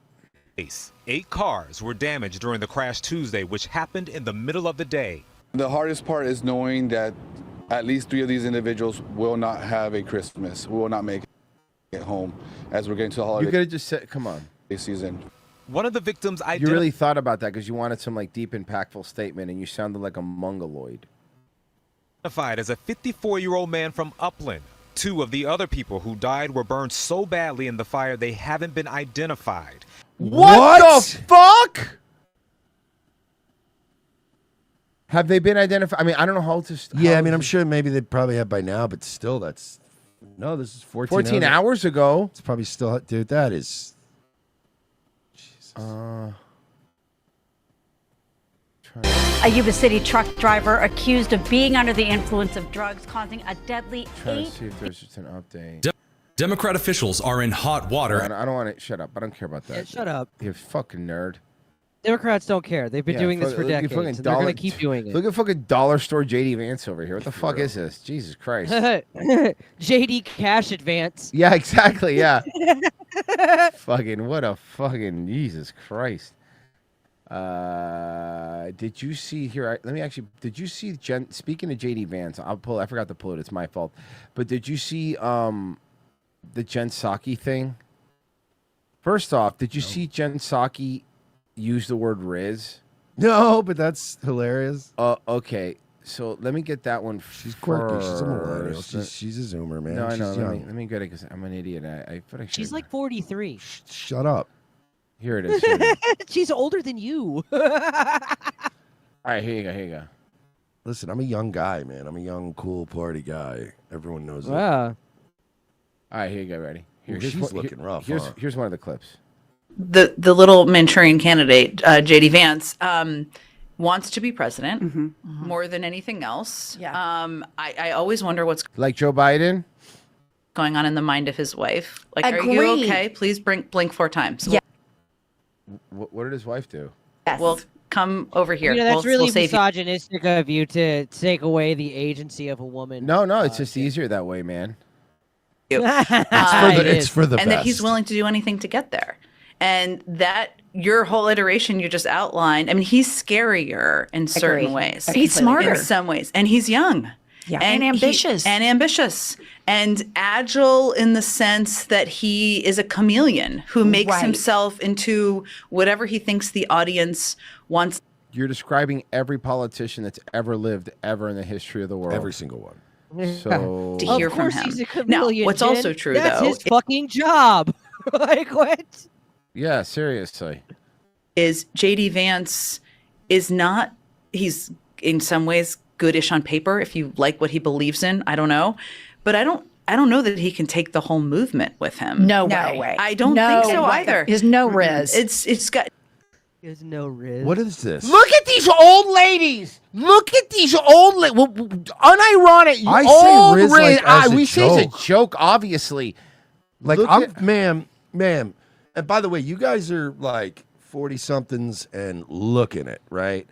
8 cars were damaged during the crash Tuesday, which happened in the middle of the day. The hardest part is knowing that at least 3 of these individuals will not have a Christmas, will not make it home as we're getting to the holiday. You could have just said, come on. Season. One of the victims You really thought about that because you wanted some like deep, impactful statement, and you sounded like a mongoloid. Identified as a 54-year-old man from Upland. 2 of the other people who died were burned so badly in the fire they haven't been identified. What the fuck? Have they been identified? I mean, I don't know how to. Yeah, I mean, I'm sure maybe they probably have by now, but still, this is 14 hours ago. It's probably still, dude, that is. Jesus. A Yuba City truck driver accused of being under the influence of drugs causing a deadly Trying to see if there's just an update. Democrat officials are in hot water. I don't want to shut up. I don't care about that. Yeah, shut up. You fucking nerd. Democrats don't care. They've been doing this for look at decades, fucking and they're going to keep doing it. Look at fucking dollar store JD Vance over here. What the fuck is this? Jesus Christ. JD Cash Advance. Yeah, exactly. Yeah. Fucking what a fucking Jesus Christ. Did you see here? Let me actually. Did you see speaking of JD Vance? I forgot to pull it. It's my fault. But did you see the Jen Psaki thing? First off, did you see Jen Psaki use the word Riz? No, but that's hilarious. Okay. So let me get that one. She's quirky. She's a millennial. She's a Zoomer, man. No, I know. She's Let young. me get it because I'm an idiot. I thought I should. She's like 43. Shut up. Here it is. She's older than you. All right, here you go. Here you go. Listen, I'm a young guy, man. I'm a young, cool party guy. Everyone knows that. Wow. All right, here you go. Ready? Ooh, she's looking rough. Here's one of the clips. The little Manchurian candidate, J.D. Vance, wants to be president more than anything else. Yeah. I always wonder what's Like Joe Biden? going on in the mind of his wife. Like, are Agree. you okay? Please blink 4 times. Yeah. What did his wife do? Yes. Well, come over here. You know, that's We'll really save you. misogynistic of you to take away the agency of a woman. No, it's just easier that way, man. It's for the and best. that he's willing to do anything to get there. And that your whole iteration you just outlined, I mean, he's scarier in certain Agree. ways. He's smarter. In some ways. And he's young. Yeah. And ambitious. And agile in the sense that he is a chameleon who makes Right. himself into whatever he thinks the audience wants. You're describing every politician that's ever lived ever in the history of the world. Every single one. So To hear of from course him. he's a chameleon, Now, what's Jen. also true, That's though, his fucking job. Like, what? Yeah, seriously. is J.D. Vance is not, he's in some ways goodish on paper if you like what he believes in. I don't know. But I don't know that he can take the whole movement with him. No way. I don't No think so way. either. There's no riz. It's got There's no riz. What is this? Look at these old ladies. Look at these old ladies. Well, unironic. I old say Riz like as a we say it's a joke. joke, obviously. Like, Look I'm, at- ma'am, And by the way, you guys are like 40-somethings and looking it, right?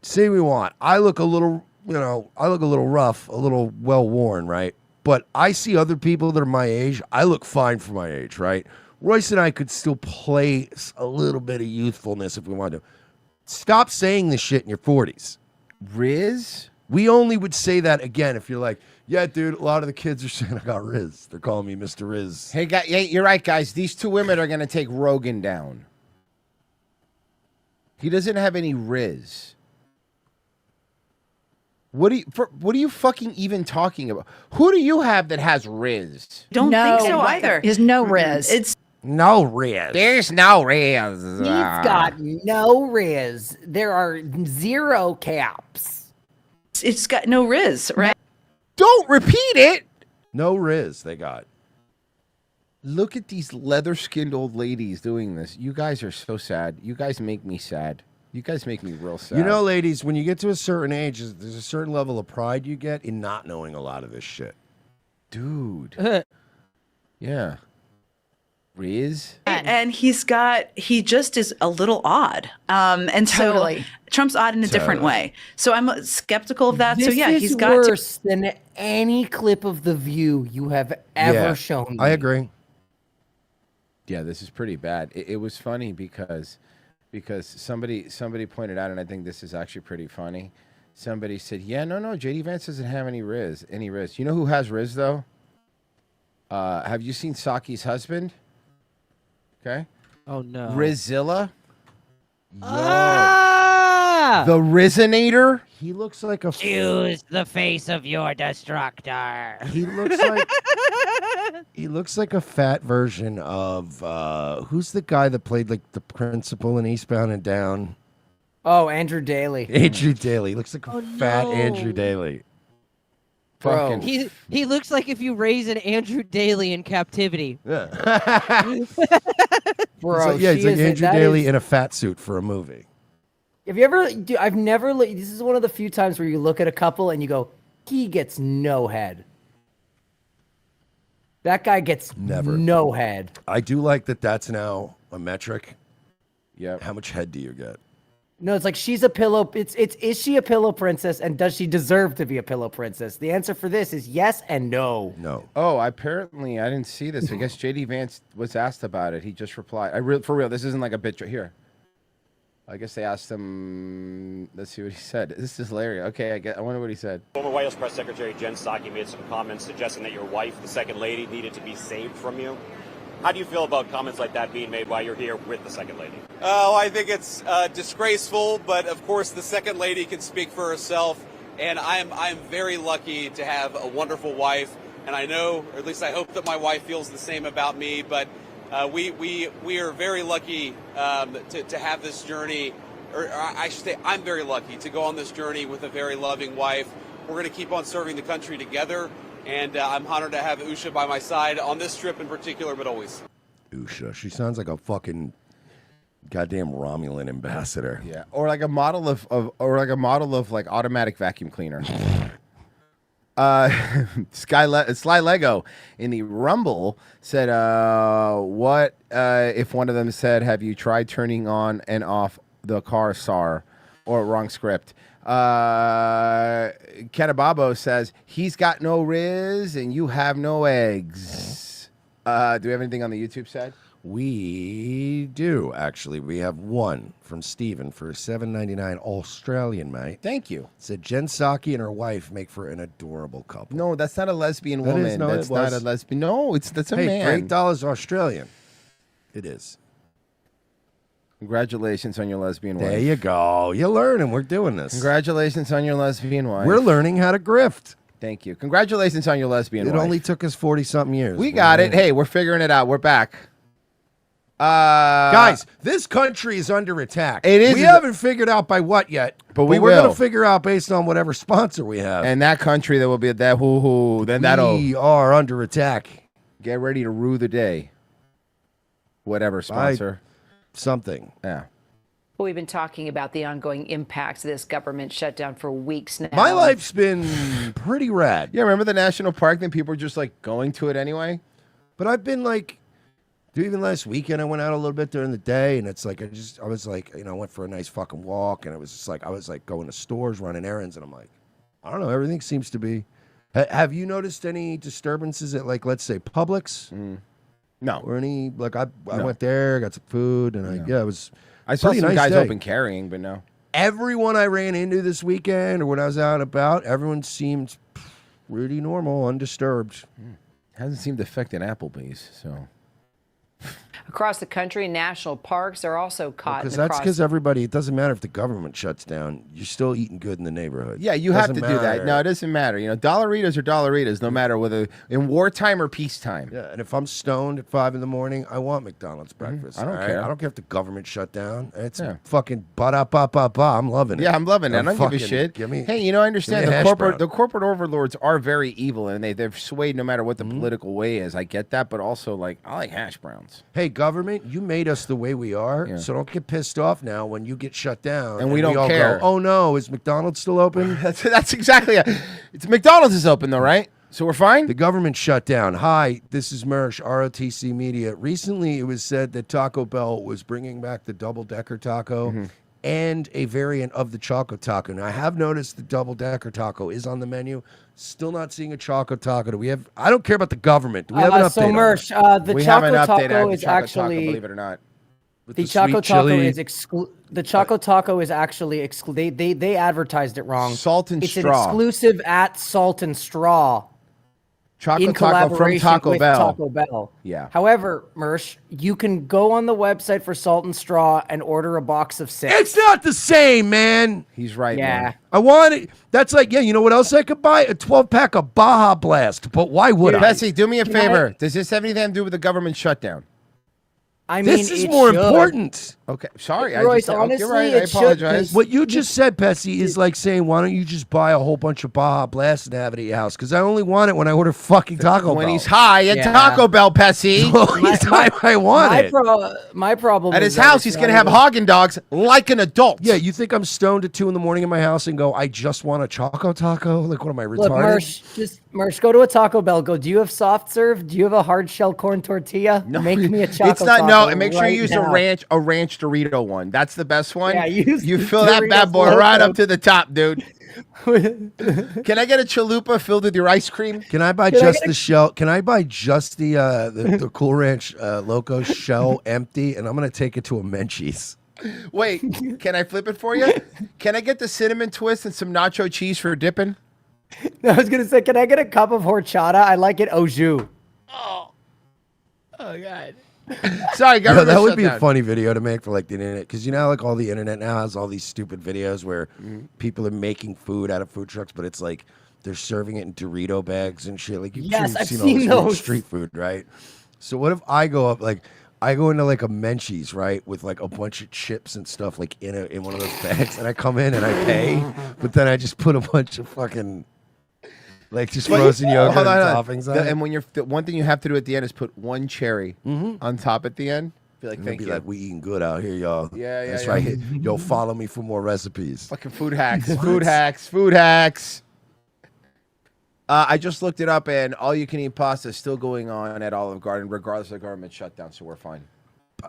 Say we want. I look a little, I look a little rough, a little well-worn, right? But I see other people that are my age. I look fine for my age, right? Royce and I could still play a little bit of youthfulness if we wanted to. Stop saying this shit in your 40s. Riz? We only would say that again if you're like, yeah, dude, a lot of the kids are saying I got Riz. They're calling me Mr. Riz. Hey, you're right, guys. These two women are going to take Rogan down. He doesn't have any Riz. What are you fucking even talking about? Who do you have that has Riz? Don't think so either. There's no Riz. It's no Riz. There's no Riz. He's got no Riz. There are 0 caps. It's got no Riz, right? Don't repeat it. No Riz they got. Look at these leather-skinned old ladies doing this. You guys are so sad. You guys make me sad. You guys make me real sad. You know, ladies, when you get to a certain age, there's a certain level of pride you get in not knowing a lot of this shit. Dude. Yeah. Riz? And he just is a little odd. And so Totally. Trump's odd in a different way. So I'm skeptical of that. This so yeah, is he's got worse than any clip of The View you have ever shown me. I agree. Yeah, this is pretty bad. It was funny because somebody pointed out, and I think this is actually pretty funny. Somebody said, "Yeah, no, JD Vance doesn't have any Riz. You know who has Riz though? Have you seen Saki's husband? Okay. Oh no. Rizilla. Ah! The Rizinator. He looks like a. Choose the face of your destructor. He looks like. He looks like a fat version of who's the guy that played like the principal in Eastbound and Down? Oh, Andrew Daly. Andrew Daly. He looks like a fat Andrew Daly. Bro. He looks like if you raise an Andrew Daly in captivity. Yeah. Bro, he's like Andrew Daly in a fat suit for a movie. Have you ever? I've never. This is one of the few times where you look at a couple and you go, "He gets no head." That guy gets no head. I do like that. That's now a metric. Yeah. How much head do you get? No, it's like she's a pillow. It's is she a pillow princess, and does she deserve to be a pillow princess? The answer for this is yes and no. No. Oh, apparently I didn't see this. I guess JD Vance was asked about it. He just replied. For real, this isn't like a bit here. I guess they asked him. Let's see what he said. This is hilarious. Okay, I wonder what he said. Former White House Press Secretary Jen Psaki made some comments suggesting that your wife, the Second Lady, needed to be saved from you. How do you feel about comments like that being made while you're here with the Second Lady? Oh, I think it's disgraceful, but of course the Second Lady can speak for herself, and I'm very lucky to have a wonderful wife, and I know, or at least I hope that my wife feels the same about me, but we are very lucky to have this journey, or I should say I'm very lucky to go on this journey with a very loving wife. We're going to keep on serving the country together. And I'm honored to have Usha by my side on this trip in particular, but always. Usha, she sounds like a fucking goddamn Romulan ambassador. Yeah, or like a model of like automatic vacuum cleaner. Sly Lego in the Rumble said, "What if one of them said, have you tried turning on and off the car SAAR?" Or wrong script. Kenababo says, he's got no Riz and you have no eggs. Do we have anything on the YouTube side? We do, actually. We have one from Steven for $7.99 Australian, mate. Thank you. It said, Jen Psaki and her wife make for an adorable couple. No, that's not a lesbian woman. That's not a lesbian. No, that's a man. Hey, $8 Australian. It is. Congratulations on your lesbian wife. There you go. You're learning. We're doing this. Congratulations on your lesbian wife. We're learning how to grift. Thank you. Congratulations on your lesbian wife. It only took us 40-something years. We got it. Hey, we're figuring it out. We're back. Guys, this country is under attack. It is. We haven't figured out by what yet, but we're will. going to figure out based on whatever sponsor we have. And that country that will be at that We are under attack. Get ready to rue the day. Whatever sponsor. Something. Yeah. Well, we've been talking about the ongoing impacts of this government shutdown for weeks now. My life's been pretty rad. Yeah, remember the national park? Then people were just like going to it anyway. But I've been like Dude, even last weekend, I went out a little bit during the day, and it's like I was like, I went for a nice fucking walk, and it was just like I was like going to stores, running errands, and I'm like, I don't know, everything seems to be. Have you noticed any disturbances at, like, let's say Publix? No. Or any like I went there, got some food, and it was. I saw pretty some nice guys day. open carrying, but no. Everyone I ran into this weekend, or when I was out and about, everyone seemed pretty normal, undisturbed. Hasn't seemed to affect an Applebee's, so. Across the country, national parks are also caught in Because the that's because everybody. It doesn't matter if the government shuts down. You're still eating good in the neighborhood. Yeah, you have Doesn't to do that. matter. No, it doesn't matter. Dollaritas are Dollaritas, no matter whether in wartime or peacetime. Yeah, and if I'm stoned at 5 a.m, I want McDonald's breakfast. I don't all right? care. I don't care if the government shut down. It's Yeah. fucking ba-da-ba-ba-ba. I'm loving it. Yeah, I'm loving it. I don't give a fucking- shit. Give me, Hey, I understand give me a the hash corporate brown. the corporate overlords are very evil, and they're swayed no matter what the political way is. I get that, but also like I like hash browns. Hey, government, you made us the way we are, so don't get pissed off now when you get shut down. And we don't all care. Go, oh no, is McDonald's still open? That's exactly it. It's McDonald's is open though, right? So we're fine? The government shut down. Hi, this is Mersh, ROTC Media. Recently, it was said that Taco Bell was bringing back the double-decker taco and a variant of the Choco Taco. Now, I have noticed the double-decker taco is on the menu. Still not seeing a Choco Taco. Do we have? I don't care about the government. Do we have an update So on Mersh, that? the We have Choco an update Taco on the is Choco actually Taco, believe it or not. With the Choco sweet Taco chili. is the Choco Taco is actually they advertised it wrong. Salt and it's Straw. an exclusive at Salt and Straw. Choco in Taco from collaboration Taco with Bell. Taco Bell. Yeah. However, Mersh, you can go on the website for Salt and Straw and order a box of 6. It's not the same, man. He's right. Yeah. Man. I want it. That's like, yeah, you know what else I could buy? A 12-pack of Baja Blast. But why would I? Bessie, do me a Can favor. Does this have anything to do with the government shutdown? I mean, This is it more should. important. Okay, sorry. Royce, you're honestly, right. I it should, apologize. 'cause- What you just said, Pessy, is like saying, why don't you just buy a whole bunch of Baja Blast and have it at your house? Because I only want it when I order fucking Taco Bell. When he's high at Yeah. Taco Bell, Pessy. He's high, I want it. My problem At is his that house, it's he's not going to have even- Haagen Dogs like an adult. Yeah, you think I'm stoned at 2 in the morning in my house and go, I just want a Choco Taco? Like, what am I, retarded? Look, Mersh, go to a Taco Bell. Go, do you have soft serve? Do you have a hard shell corn tortilla? No, Make me a Choco it's not. Taco No, and make sure right you use now. a ranch Dorito one. That's the best one. Yeah, use you the fill that bad Doritos boy right Loco. up to the top, dude. Can I get a chalupa filled with your ice cream? Can I buy just the shell? Can I buy just the Cool Ranch Loco shell empty? And I'm going to take it to a Menchie's. Wait, can I flip it for you? Can I get the cinnamon twist and some nacho cheese for dipping? I was gonna say, can I get a cup of horchata? I like it au jus. Oh God. Sorry, No, government that would be a shutdown. funny video to make for like the internet, because you know, like all the internet now has all these stupid videos where people are making food out of food trucks, but it's like they're serving it in Dorito bags and shit. Like you've Yes, I've seen seen all this those. street food, right? So what if I go up like I go into like a Menchie's, right, with like a bunch of chips and stuff like in one of those bags, and I come in and I pay, but then I just put a bunch of fucking like just frozen yogurt Hold on, and hold on. toppings on it. And when you're the one thing you have to do at the end is put one cherry on top at the end. Be like, And they'll thank be you. like, we eating good out here, y'all. Yeah, That's yeah. right. Yo, follow me for more recipes. Fucking food hacks. Food hacks. Food hacks. I just looked it up, and all-you-can-eat pasta is still going on at Olive Garden, regardless of the government shutdown. So we're fine.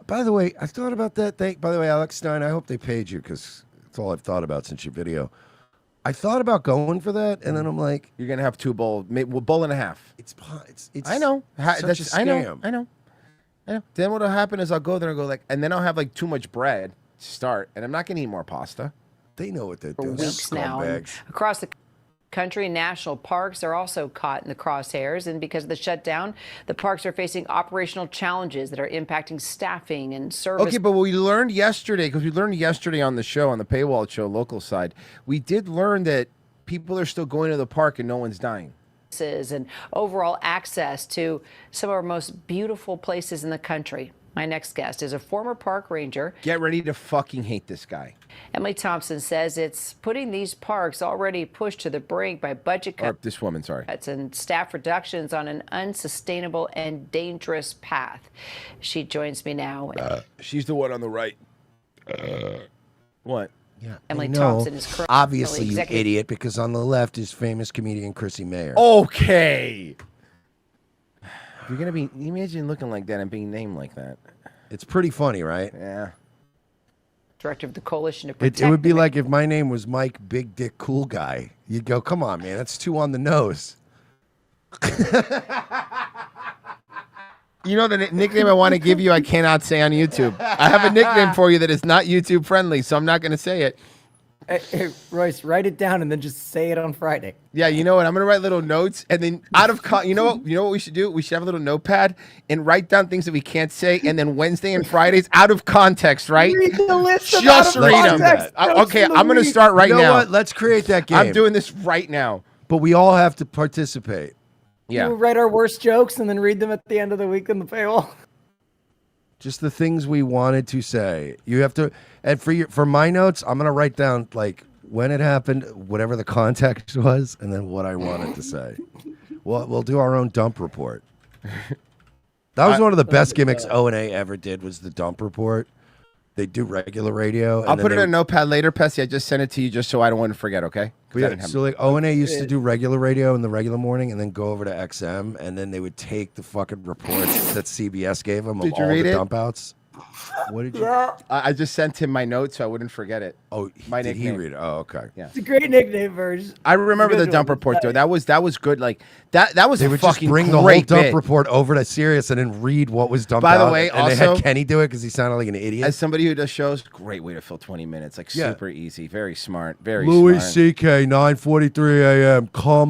By the way, I thought about that thing. By the way, Alex Stein, I hope they paid you, because that's all I've thought about since your video. I thought about going for that, and then I'm like, You're gonna have 2 bowls, bowl and a half. It's I know. such a I know. scam. I know. Then what'll happen is I'll go there and go like, and then I'll have like too much bread to start, and I'm not gonna eat more pasta. They know what they're For doing. weeks now. And across the country, national parks are also caught in the crosshairs. And because of the shutdown, the parks are facing operational challenges that are impacting staffing and service. Okay, but what we learned yesterday, because we learned yesterday on the show, on the paywall show, local side, we did learn that people are still going to the park and no one's dying. And overall access to some of our most beautiful places in the country. My next guest is a former park ranger. Get ready to fucking hate this guy. Emily Thompson says it's putting these parks already pushed to the brink by budget Or this woman, sorry. cuts and staff reductions on an unsustainable and dangerous path. She joins me now. She's the one on the right. What? Yeah, Emily I know. Thompson is currently Obviously, you executive- idiot, because on the left is famous comedian Chrissy Mayer. Okay. If you're gonna be, imagine looking like that and being named like that. It's pretty funny, right? Yeah. Director of the Coalition to It Protect. would be like if my name was Mike Big Dick Cool Guy. You'd go, come on, man, that's too on the nose. You know the nickname I want to give you, I cannot say on YouTube. I have a nickname for you that is not YouTube friendly, so I'm not going to say it. Hey, Royce, write it down and then just say it on Friday. Yeah, you know what? I'm going to write little notes, and then you know what we should do? We should have a little notepad and write down things that we can't say, and then Wednesday and Fridays, out of context, right? Read the list. Just read them. Okay, I'm going to start right you know now. What? Let's create that game. I'm doing this right now. But we all have to participate. Yeah. We'll write our worst jokes and then read them at the end of the week in the paywall. Just the things we wanted to say. You have to, and for my notes, I'm gonna write down like when it happened, whatever the context was, and then what I wanted to say. We'll do our own dump report. That was one of the best gimmicks O&A ever did. Was the dump report. They do regular radio. And I'll then put it in a notepad later, Pessy. I just sent it to you just so I don't want to forget, okay? 'Cause I didn't have so like O&A used to do regular radio in the regular morning and then go over to XM, and then they would take the fucking reports that CBS gave them of Did you all read the it? dump outs. What did you? I just sent him my notes so I wouldn't forget it. Oh, my did he nickname. read it? Oh, okay. Yeah. It's a great nickname version. I remember the Good dump one. report though. That was good. Like that was They a would just fucking bring the whole great dump bit. report over to Sirius and then read what was dumped By the out, way, and they had also- Kenny do it because he sounded like an idiot. As somebody who does shows, great way to fill 20 minutes. Like Yeah. super easy, very smart, very Louis smart. C.K. 9:43 a.m.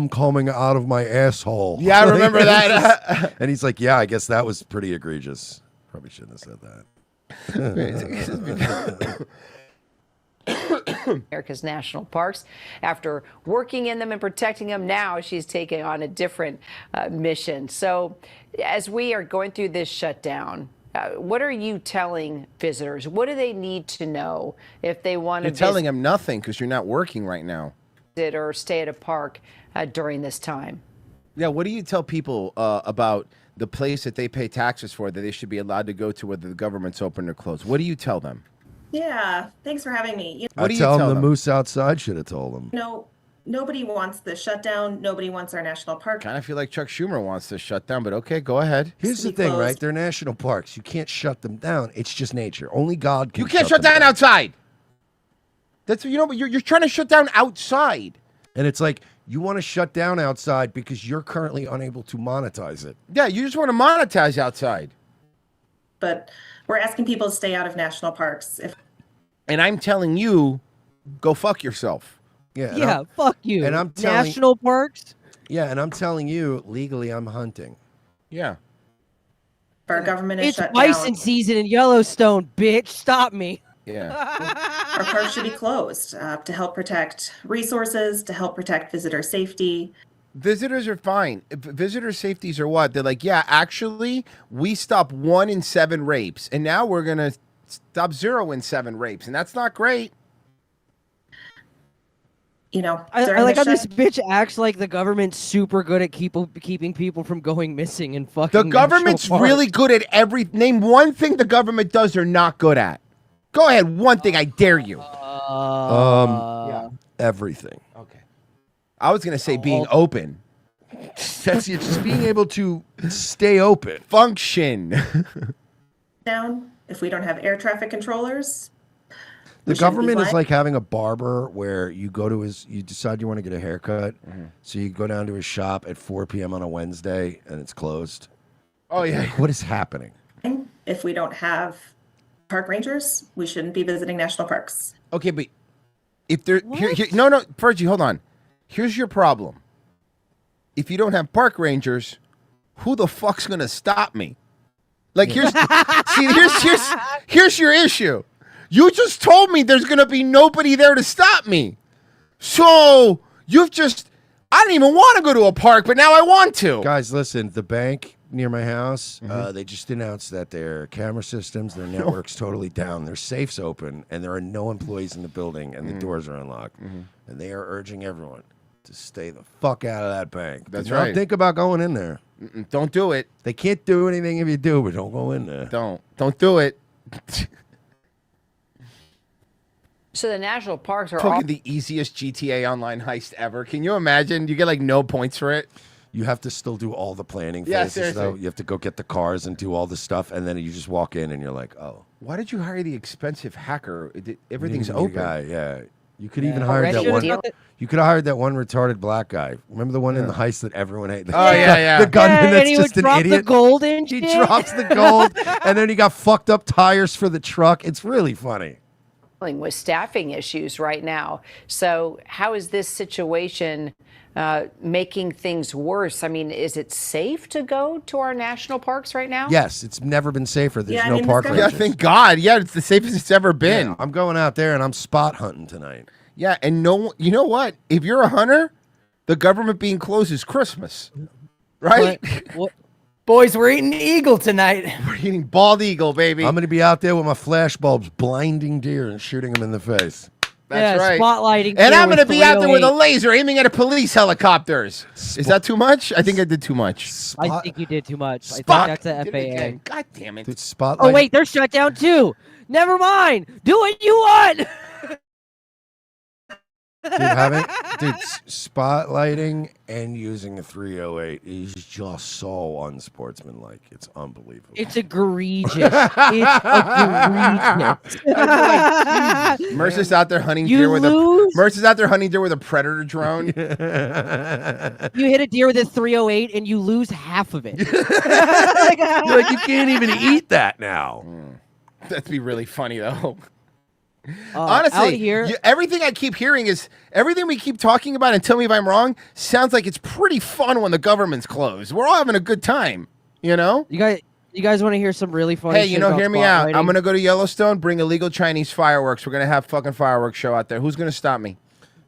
Coming out of my asshole. Yeah, I remember that. And he's like, "Yeah, I guess that was pretty egregious. Probably shouldn't have said that." America's national parks. After working in them and protecting them, now she's taking on a different mission. So as we are going through this shutdown, what are you telling visitors? What do they need to know if they want to You're telling them nothing because you're not working right now. visit or stay at a park during this time? Yeah, what do you tell people about the place that they pay taxes for that they should be allowed to go to whether the government's open or closed? What do you tell them? Yeah, thanks for having me. I tell him the moose outside should have told him. You know, nobody wants the shutdown. Nobody wants our national park. Kind of feel like Chuck Schumer wants this shut down, but okay, go ahead. Here's the thing, right? They're national parks. You can't shut them down. It's just nature. Only God can. You can't shut down outside. That's but you're trying to shut down outside. And it's like you want to shut down outside because you're currently unable to monetize it. Yeah, you just want to monetize outside. But we're asking people to stay out of national parks. And I'm telling you, go fuck yourself. Yeah. Yeah, fuck you. And I'm telling, National parks. Yeah, and I'm telling you, legally, I'm hunting. Yeah. Our government is It's shut bison down. season in Yellowstone, bitch. Stop me. Yeah. Our parks should be closed to help protect resources, to help protect visitor safety. Visitors are fine. Visitor safeties are what? They're like, yeah, actually, we stopped 1 in 7 rapes, and now we're going to stop 0 in 7 rapes, and that's not great. You know, I during like the how this shut- bitch acts like the government's super good at keeping people from going missing and fucking. The government's national really parks. good at name one thing the government does they're not good at. Go ahead, one thing, I dare you. Everything. Okay. I was going to say being open. That's it. Just being able to stay open. Function. down, if we don't have air traffic controllers, The we shouldn't be government is flying. like having a barber where you go to you decide you want to get a haircut. So you go down to his shop at 4 p.m. on a Wednesday and it's closed. Oh, yeah. Like, what is happening? If we don't have park rangers, we shouldn't be visiting national parks. Okay, but if there no, Fergie, hold on. Here's your problem. If you don't have park rangers, who the fuck's gonna stop me? Like here's your issue. You just told me there's gonna be nobody there to stop me. So I don't even want to go to a park, but now I want to. Guys, listen, the bank near my house, they just announced that their camera systems, their network's totally down. Their safe's open, and there are no employees in the building, and the doors are unlocked. And they are urging everyone to stay the fuck out of that bank. That's Do not right. think about going in there. Don't do it. They can't do anything if you do, but don't go in there. Don't do it. So the national parks are Fucking the easiest GTA online heist ever. Can you imagine? You get like no points for it. You have to still do all the planning Yeah, phases, though. seriously. You have to go get the cars and do all the stuff, and then you just walk in and you're like, oh. Why did you hire the expensive hacker? Everything's New open. guy, yeah. You could even Yeah. hire Already? that one. Should've got You could have hired that one retarded black guy. Remember the one in the heist that everyone hated? Oh, yeah. The gunman Yeah, and that's he would just an drop the idiot. gold and He shit. drops the gold, and then he got fucked up tires for the truck. It's really funny. With staffing issues right now. So how is this situation making things worse? I mean, is it safe to go to our national parks right now? Yes, it's never been safer. There's Yeah, I no mean, park this rangers. Yeah, thank God. Yeah, it's the safest it's ever been. Yeah, I'm going out there and I'm spot hunting tonight. Yeah, and you know what? If you're a hunter, the government being closed is Christmas, right? Boys, we're eating eagle tonight. We're eating bald eagle, baby. I'm going to be out there with my flash bulbs, blinding deer and shooting them in the face. That's Yeah, right. spotlighting And deer I'm going to with be out there with a 308. laser aiming at a police helicopters. Is that too much? I think I did too much. I think you did too much. I Fuck. think that's the Did it FAA. again. God damn it. Dude, spotlight. Oh wait, they're shut down too. Never mind. Do what you want. Dude, spotlighting and using a 308 is just so unsportsmanlike. It's unbelievable. It's egregious. It's egregious. Mercer's out there hunting You deer with lose? Mercer's out there hunting deer with a predator drone. You hit a deer with a 308 and you lose half of it. You're like, you can't even eat that now. That'd be really funny though. out Honestly, here- everything I keep hearing is everything we keep talking about, and tell me if I'm wrong, sounds like it's pretty fun when the government's closed. We're all having a good time, you know? You guys want to hear some really funny Hey, shit you know, about hear me out. spotlighting? I'm going to go to Yellowstone, bring illegal Chinese fireworks. We're going to have fucking fireworks show out there. Who's going to stop me?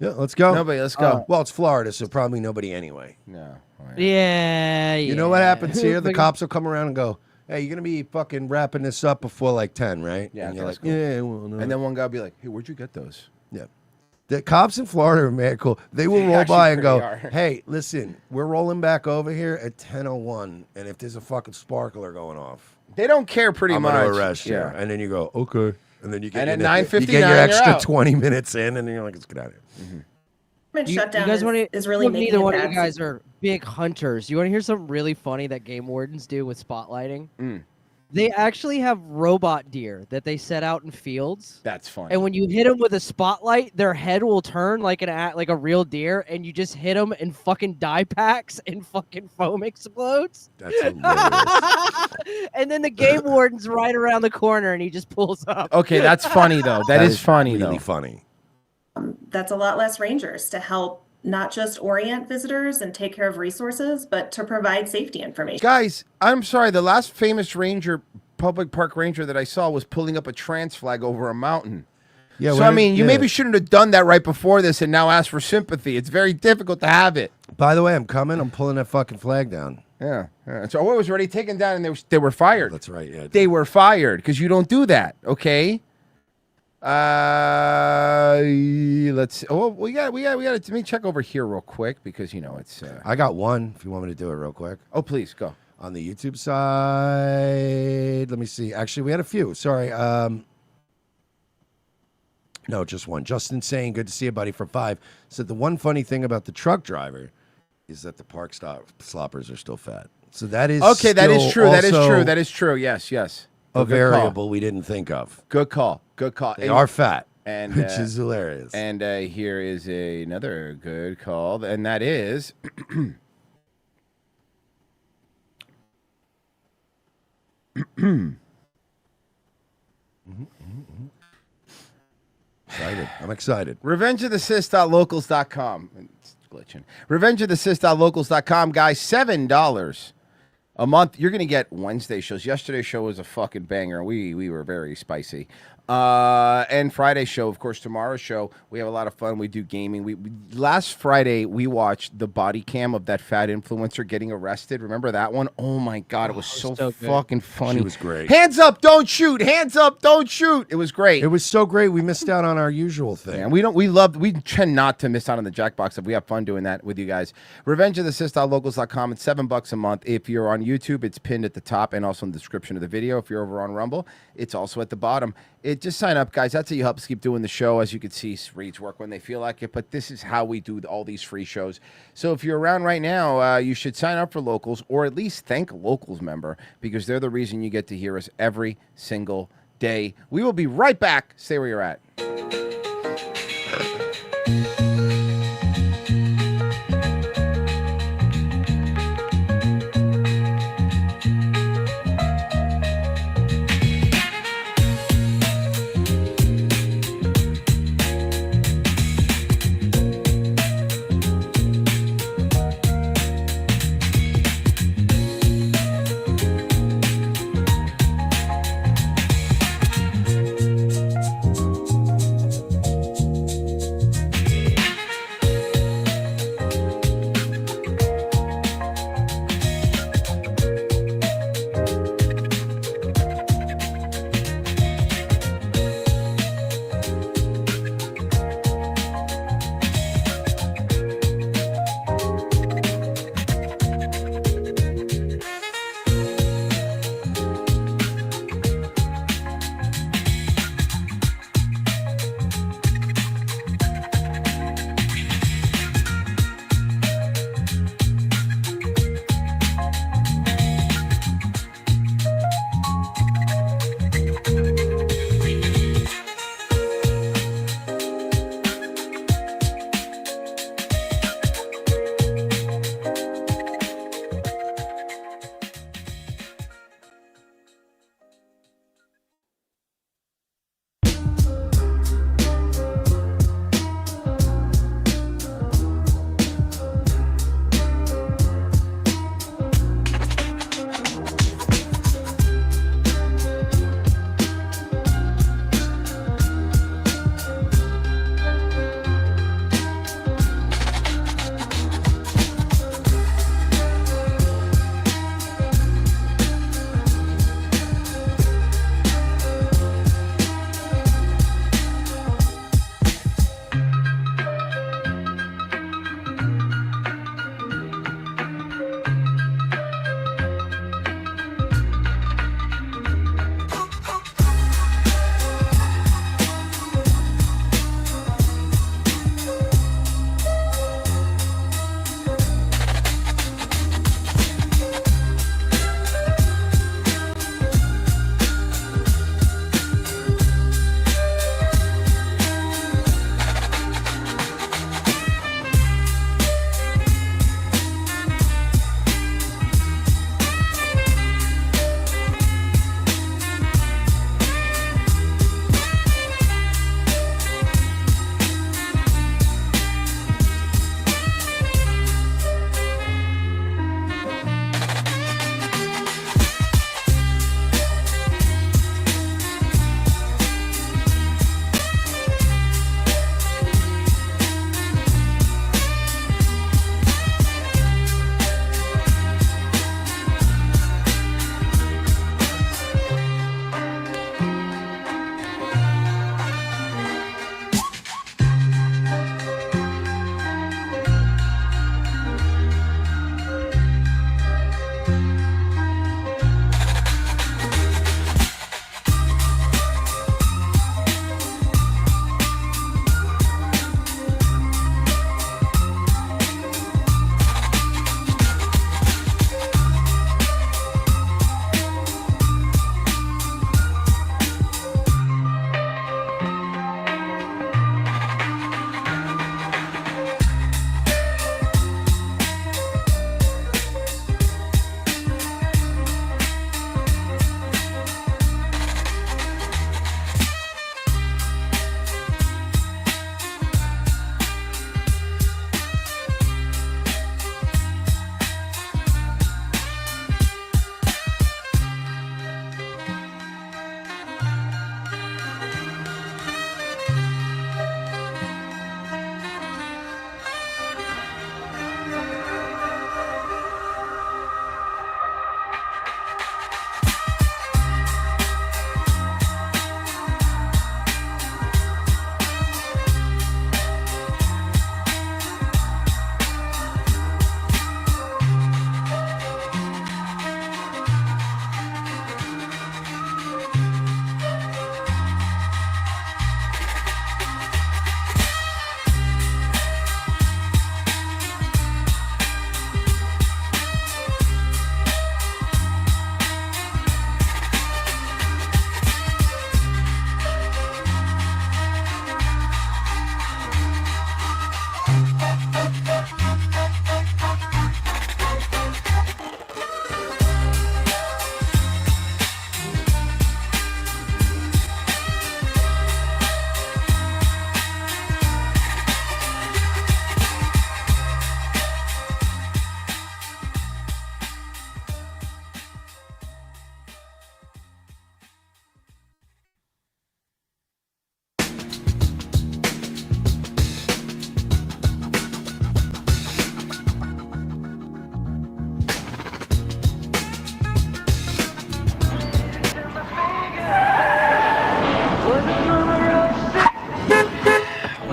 Yeah, let's go. Nobody, let's go. Well, it's Florida, so probably nobody anyway. No. Yeah. You know what happens here? The Like- cops will come around and go, hey, you're going to be fucking wrapping this up before like 10, right? Yeah, and you're that's like, cool. yeah, well, no. And then one guy will be like, hey, where'd you get those? Yeah. The cops in Florida are mad cool. They will They roll actually by and go, pretty are. hey, listen, we're rolling back over here at 10:01, and if there's a fucking sparkler going off, They don't care pretty I'm much. going to arrest you. Yeah. And then you go, okay. And then you get, And your- at you 9:59, get your you're extra out. 20 minutes in, and then you're like, let's get out of here. Government shutdown guys wanna- is really making neither it one of bad. you guys are big hunters. You want to hear something really funny that game wardens do with spotlighting? They actually have robot deer that they set out in fields. That's fun. And when you hit them with a spotlight, their head will turn like a real deer, and you just hit them and fucking die packs and fucking foam explodes. That's hilarious. And then the game warden's right around the corner, and he just pulls up. Okay, that's funny, though. That is is funny, really though. funny. That's a lot less rangers to help not just orient visitors and take care of resources, but to provide safety information. Guys, I'm sorry. The last famous ranger, public park ranger that I saw was pulling up a trans flag over a mountain. Yeah, So, when I it- mean, you yeah. maybe shouldn't have done that right before this and now ask for sympathy. It's very difficult to have it. By the way, I'm coming. I'm pulling that fucking flag down. Yeah. So it was already taken down and they were fired. That's right. Yeah. They were fired because you don't do that, okay? Let's. Oh, we got. Let me check over here real quick because you know it's. I got one. If you want me to do it real quick. Oh, please go. On the YouTube side, let me see. Actually, we had a few. Sorry. No, just one. Justin saying, "Good to see you, buddy." For 5 said the one funny thing about the truck driver is that the park sloppers are still fat. So that is Okay, that is still true. That is also true. That is true. Yes, yes. a Good call. variable we didn't think of. Good call. Good call. They are fat, and which is hilarious. And here is another good call, and that is. Excited. I'm excited. RevengeOfTheSys.locals.com. It's glitching. RevengeOfTheSys.locals.com, guys. $7 a month. You're gonna get Wednesday shows. Yesterday's show was a fucking banger. We were very spicy. And Friday's show, of course, tomorrow's show. We have a lot of fun. We do gaming. We last Friday we watched the body cam of that fat influencer getting arrested. Remember that one? Oh my god, it was so good. fucking funny. She was great. Hands up, don't shoot. Hands up, don't shoot. It was great. It was so great. We missed out on our usual thing. And we tend not to miss out on the Jackbox stuff. We have fun doing that with you guys. RevengeOfTheSys.locals.com. It's $7 a month. If you're on YouTube, it's pinned at the top and also in the description of the video. If you're over on Rumble, it's also at the bottom. Just sign up, guys. That's how you help us keep doing the show. As you can see, reads work when they feel like it, but this is how we do all these free shows. So if you're around right now, you should sign up for Locals, or at least thank a Locals member, because they're the reason you get to hear us every single day. We will be right back. Stay where you're at.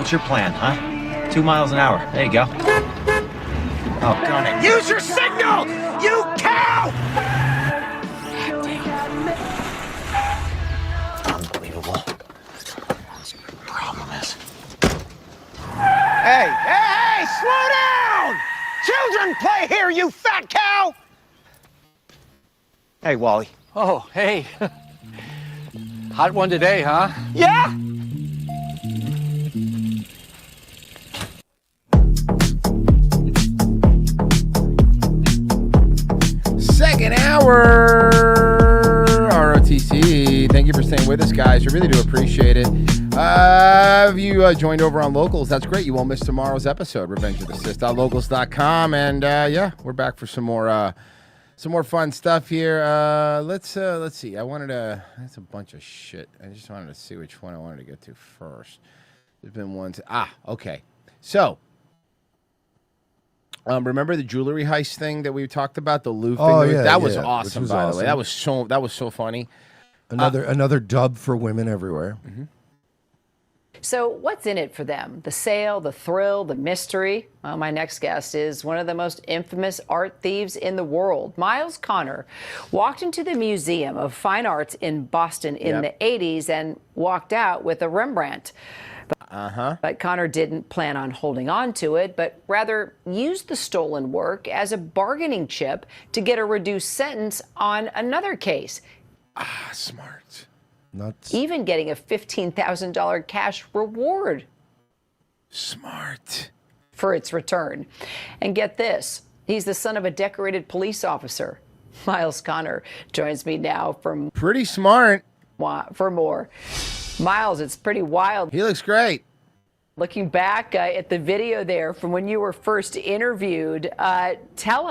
What's your plan, huh? 2 miles an hour. There you go. Oh, gun it. Use your signal, you cow! Unbelievable. Problem is. Hey, slow down! Children play here, you fat cow! Hey, Wally. Oh, hey. Hot one today, huh? Yeah? Second hour, ROTC. Thank you for staying with us, guys. We really do appreciate it. If you joined over on Locals, that's great. You won't miss tomorrow's episode, revengeofthesith.locals.com. And yeah, we're back for some more fun stuff here. Let's see. That's a bunch of shit. I just wanted to see which one I wanted to get to first. There's been one. Okay. So, remember the jewelry heist thing that we talked about? The Louvre thing? Oh, yeah, that was yeah, awesome, which was by the way. awesome. That was so funny. Another dub for women everywhere. Mm-hmm. So what's in it for them? The sale, the thrill, the mystery? Well, my next guest is one of the most infamous art thieves in the world. Miles Connor walked into the Museum of Fine Arts in Boston in the 80s and walked out with a Rembrandt. But Connor didn't plan on holding on to it, but rather used the stolen work as a bargaining chip to get a reduced sentence on another case. Smart. Nuts. Even getting a $15,000 cash reward. Smart. For its return. And get this, he's the son of a decorated police officer. Miles Connor joins me now from... Pretty smart. For more. Miles, it's pretty wild. He looks great. Looking back at the video there from when you were first interviewed, tell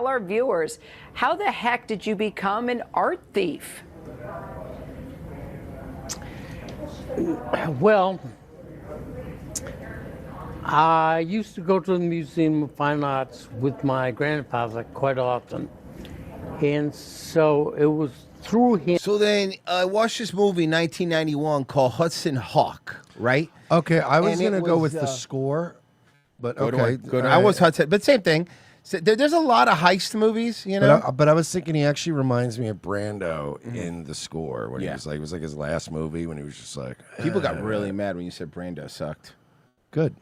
our viewers, how the heck did you become an art thief? Well, I used to go to the Museum of Fine Arts with my grandfather quite often. And so it was through him. So then I watched this movie 1991 called Hudson Hawk, right? Okay, I was And going to it go was, with the score, but Good okay. one, good. all I was right. Hudson, but same thing. So there's a lot of heist movies, you know. But I was thinking he actually reminds me of Brando in the score when he was like, it was like his last movie when he was just like. People got really mad when you said Brando sucked. Good.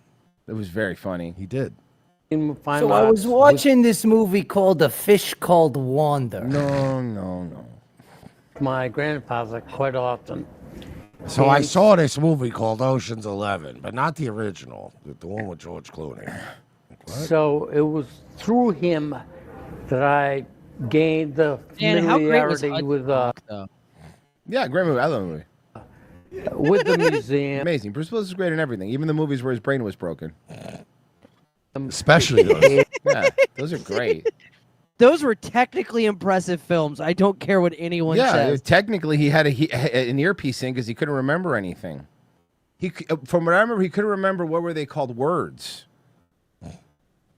It was very funny. He did. So I was watching this movie called A Fish Called Wanda. No. My grandfather quite often. So I saw this movie called Ocean's 11, but not the original, the one with George Clooney. So it was through him that I gained the Man, how great was familiarity with Yeah, great movie. I love the movie. with the museum. Amazing. Bruce Willis is great in everything, even the movies where his brain was broken. Especially those. Yeah, those are great. Those were technically impressive films. I don't care what anyone says. Technically, he had an earpiece in because he couldn't remember anything. From what I remember, he couldn't remember what were they called words.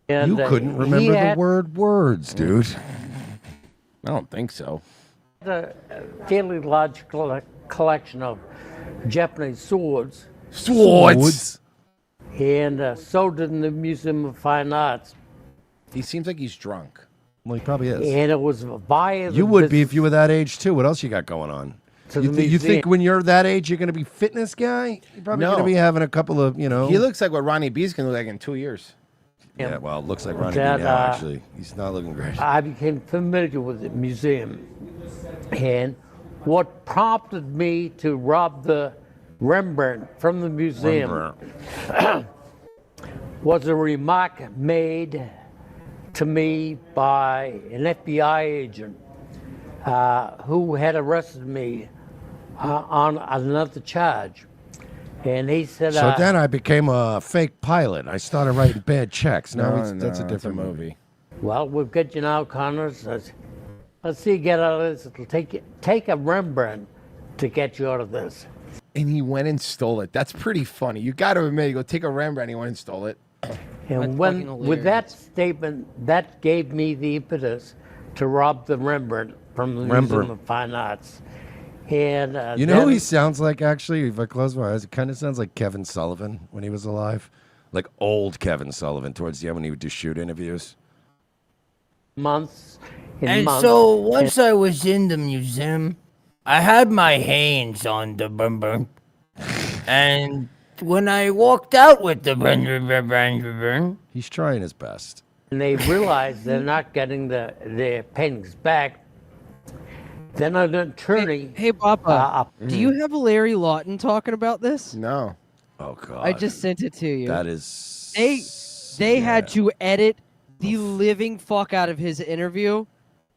And, You couldn't remember the word words, dude. I don't think so. A fairly large collection of Japanese swords. Swords? And so did the Museum of Fine Arts. He seems like he's drunk. Well, he probably is. And it was via the You would be if you were that age too. What else you got going on? To You, the you think museum. when you're that age you're going to be fitness guy? You're probably No. going to be having a couple of, He looks like what Ronnie B's going to look like in 2 years. Yeah, well, it looks like Ronnie B That, now, actually. He's not looking great. I became familiar with the museum. And what prompted me to rob the Rembrandt from the museum was a remark made to me by an FBI agent who had arrested me on another charge. And he said, So then I became a fake pilot. I started writing bad checks. Now No, that's a no, different movie. well, we've got you now, Connors. Let's see you get out of this. It'll take a Rembrandt to get you out of this. And he went and stole it. That's pretty funny. You got to admit, you go take a Rembrandt and he went and stole it. And with that statement, that gave me the impetus to rob the Rembrandt from the Museum of Fine Arts. And You know who then- he sounds like, actually? If I close my eyes, it kind of sounds like Kevin Sullivan when he was alive. Like old Kevin Sullivan towards the end when he would do shoot interviews. months And months. so once I was in the museum, I had my hands on the burn. And when I walked out with the burn, He's trying his best. And they realize they're not getting their paintings back. Then an attorney. Hey, Papa, do you have Larry Lawton talking about this? No. Oh God. I just sent it to you. That is. They had to edit the living fuck out of his interview.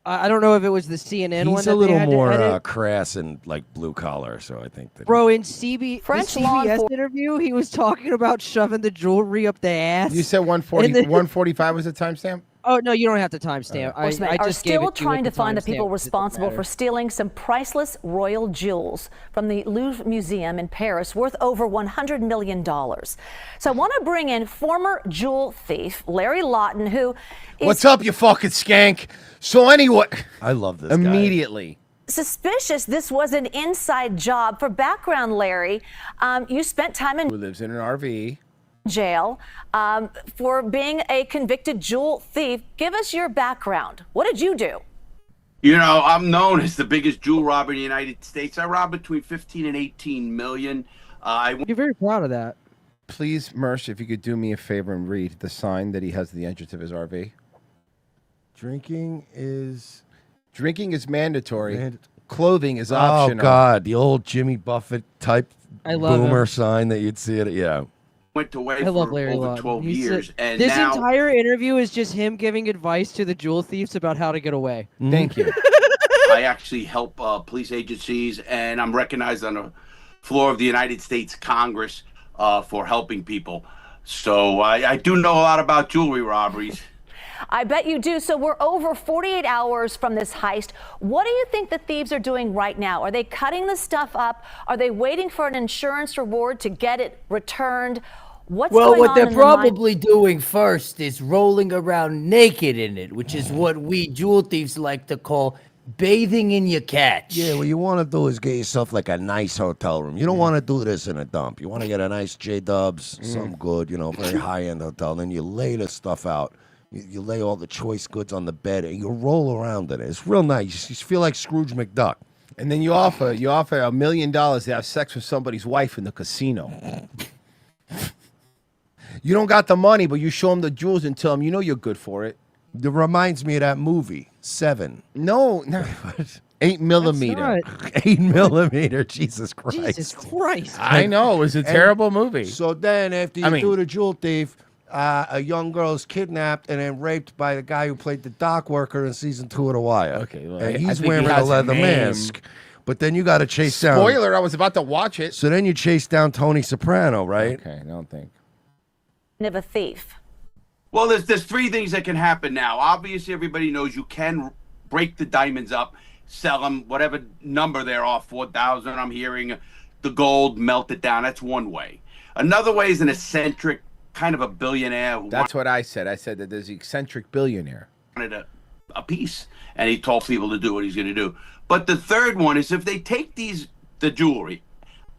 I don't know if it was the CNN one. He's that a little they had to more edit. crass and like blue collar, so I think that. Bro, in the French law CBS interview, he was talking about shoving the jewelry up the ass. You said 140, And then- 145 was the timestamp? Oh no, you don't have to timestamp. I Enforcement are just gave still it to you trying to with find the timestamp people 'cause it doesn't responsible matter. for stealing some priceless royal jewels from the Louvre Museum in Paris worth over $100 million. So I want to bring in former jewel thief Larry Lawton, who is What's up, you fucking skank? So anyway, I love this immediately. suspicious this was an inside job. For background, Larry, you spent time in Who lives in an RV? jail for being a convicted jewel thief. Give us your background. What did you do? You know, I'm known as the biggest jewel robber in the United States. I robbed between 15 and 18 million. You're very proud of that. Please, Mersh, if you could do me a favor and read the sign that he has at the entrance of his RV. Drinking is mandatory. Clothing is Oh optional. God, the old Jimmy Buffett type I love boomer him. sign that you'd see it. Yeah. went away I love for Larry over Lawton. 12 He's years. And this now entire interview is just him giving advice to the jewel thieves about how to get away. Thank you. I actually help police agencies, and I'm recognized on the floor of the United States Congress for helping people. So I do know a lot about jewelry robberies. I bet you do. So we're over 48 hours from this heist. What do you think the thieves are doing right now? Are they cutting the stuff up? Are they waiting for an insurance reward to get it returned? What's well, going what on they're in their mind? probably doing first is rolling around naked in it, which is what we jewel thieves like to call bathing in your catch. Yeah, what you want to do is get yourself like a nice hotel room. You don't want to do this in a dump. You want to get a nice J-Dubs, something good, very high-end hotel. Then you lay the stuff out. You lay all the choice goods on the bed, and you roll around in it. It's real nice. You feel like Scrooge McDuck. And then you offer $1 million to have sex with somebody's wife in the casino. You don't got the money, but you show them the jewels and tell them, you're good for it. It reminds me of that movie, 7. No. 8 millimeter. 8 millimeter. Jesus Christ. Jesus Christ. I know. It was a terrible movie. So then after you do the jewel thief, a young girl is kidnapped and then raped by the guy who played the dock worker in season 2 of The Wire. Okay, well, and I he's think wearing he a has a leather name. mask. But then you got to chase down. Spoiler, I was about to watch it. So then you chase down Tony Soprano, right? Okay, I don't think. Of a thief. Well, there's 3 things that can happen now. Obviously, everybody knows you can break the diamonds up, sell them, whatever number they're off, 4,000, I'm hearing, the gold, melt it down. That's one way. Another way is an eccentric, kind of a billionaire who That's what I said. I said that there's the eccentric billionaire. wanted a piece, and he told people to do what he's going to do. But the third one is if they take the jewelry,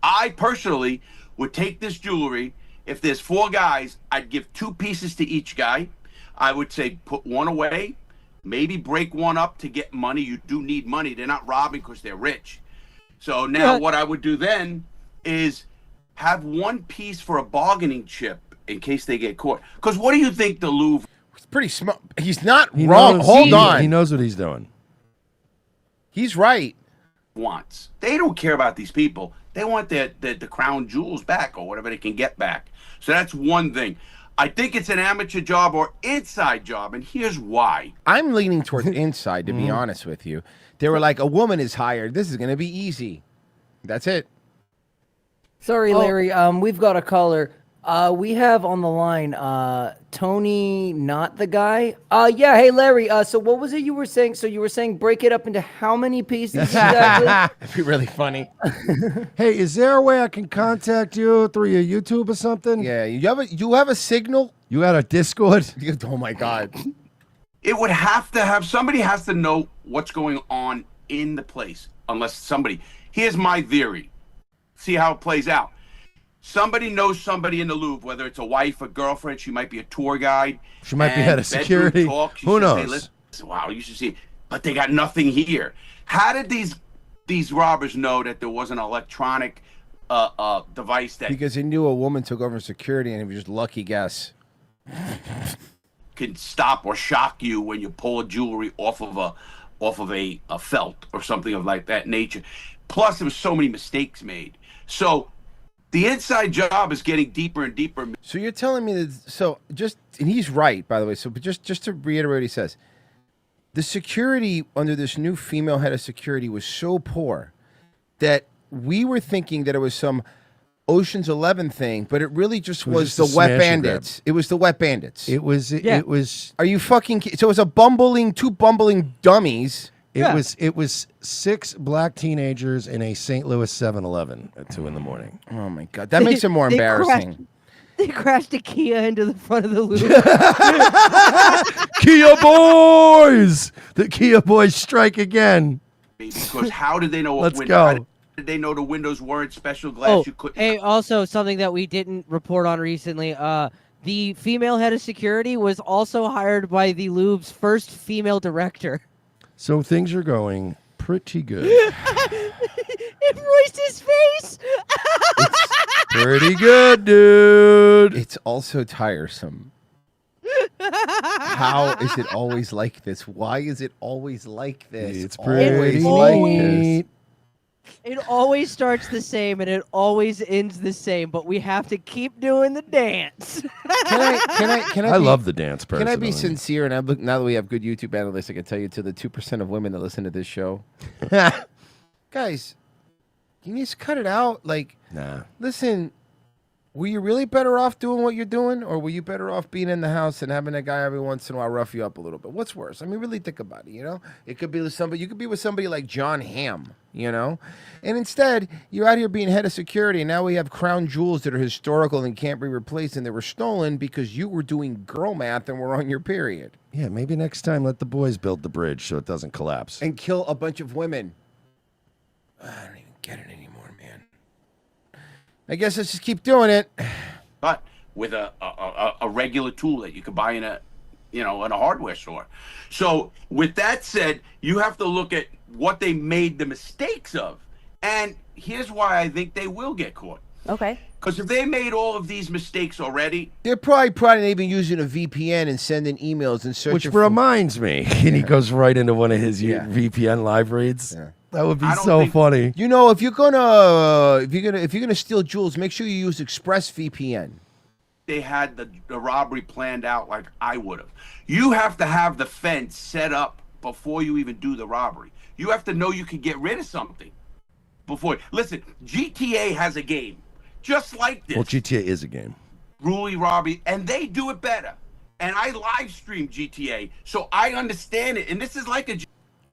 I personally would take this jewelry. If there's 4 guys, I'd give 2 pieces to each guy. I would say put one away, maybe break one up to get money. You do need money. They're not robbing because they're rich. So now what I would do then is have 1 piece for a bargaining chip in case they get caught. Because what do you think the Louvre... He's pretty smart. He's not He wrong. knows- Hold he- on. He knows what he's doing. He's right. wants. They don't care about these people. They want the crown jewels back or whatever they can get back. So that's one thing. I think it's an amateur job or inside job, and here's why. I'm leaning towards inside, to be honest with you. They were like, a woman is hired. This is going to be easy. That's it. Sorry, Larry. We've got a caller. We have on the line Tony, not the guy. Yeah. Hey, Larry. So what was it you were saying? So you were saying break it up into how many pieces exactly? That'd be really funny. Hey, is there a way I can contact you through your YouTube or something? Yeah, you have a signal? You got a Discord? Oh my God. It would have to have, somebody has to know what's going on in the place unless somebody. Here's my theory. See how it plays out. Somebody knows somebody in the Louvre, whether it's a wife, a girlfriend, she might be a tour guide. She might be and head of bedroom security. talk, she Who says, "Hey, knows? listen, wow, you should see." But they got nothing here. How did these robbers know that there was an electronic device that Because he knew a woman took over security, and he was just lucky guess. can stop or shock you when you pull a jewelry off of a felt or something of like that nature? Plus, there was so many mistakes made. So the inside job is getting deeper and deeper. So you're telling me that? And he's right, by the way. So, but just to reiterate what he says, the security under this new female head of security was so poor that we were thinking that it was some Ocean's 11 thing, but it really just was the wet bandits. It was the wet bandits. It was. It was. Are you fucking? So it was two bumbling dummies. It was 6 black teenagers in a St. Louis 7-Eleven at 2 a.m. Oh my god, that makes it more embarrassing. They crashed a Kia into the front of the loop. Kia boys! The Kia boys strike again. Because how did they know what Let's window? go. How did they know the windows weren't special glass? Oh, You couldn't. hey, also something that we didn't report on recently. The female head of security was also hired by the Louvre's first female director. So things are going pretty good. It Royce's face. Pretty good, dude. It's also tiresome. How is it always like this? Why is it always like this? It's pretty like neat. It always starts the same and it always ends the same, but we have to keep doing the dance. Can I love the dance Can I be personally. sincere? And now that we have good YouTube analysts, I can tell you to the 2% of women that listen to this show. Guys, can you just cut it out? Like, nah. Listen, were you really better off doing what you're doing, or were you better off being in the house and having that guy every once in a while rough you up a little bit? What's worse? I mean, really think about it, you know? It could be with somebody, you could be with somebody like John Hamm, you know? And instead, you're out here being head of security, and now we have crown jewels that are historical and can't be replaced, and they were stolen because you were doing girl math and were on your period. Yeah, maybe next time let the boys build the bridge so it doesn't collapse. And kill a bunch of women. I don't even get it anymore, man. I guess let's just keep doing it. But with a regular tool that you could buy in a hardware store. So with that said, you have to look at what they made the mistakes of. And here's why I think they will get caught. Okay. Because if they made all of these mistakes already, They're probably even using a VPN and sending emails and searching. Which reminds me, and he goes right into one of his Yeah. VPN live reads. That would be I don't so think- funny. You know, if you're gonna steal jewels, make sure you use ExpressVPN. they had the robbery planned out like I would have. You have to have the fence set up before you even do the robbery. You have to know you can get rid of something before. Listen, GTA has a game just like this. Well, GTA is a game. Ruly Robbie, and they do it better. And I live stream GTA, so I understand it. And this is like a.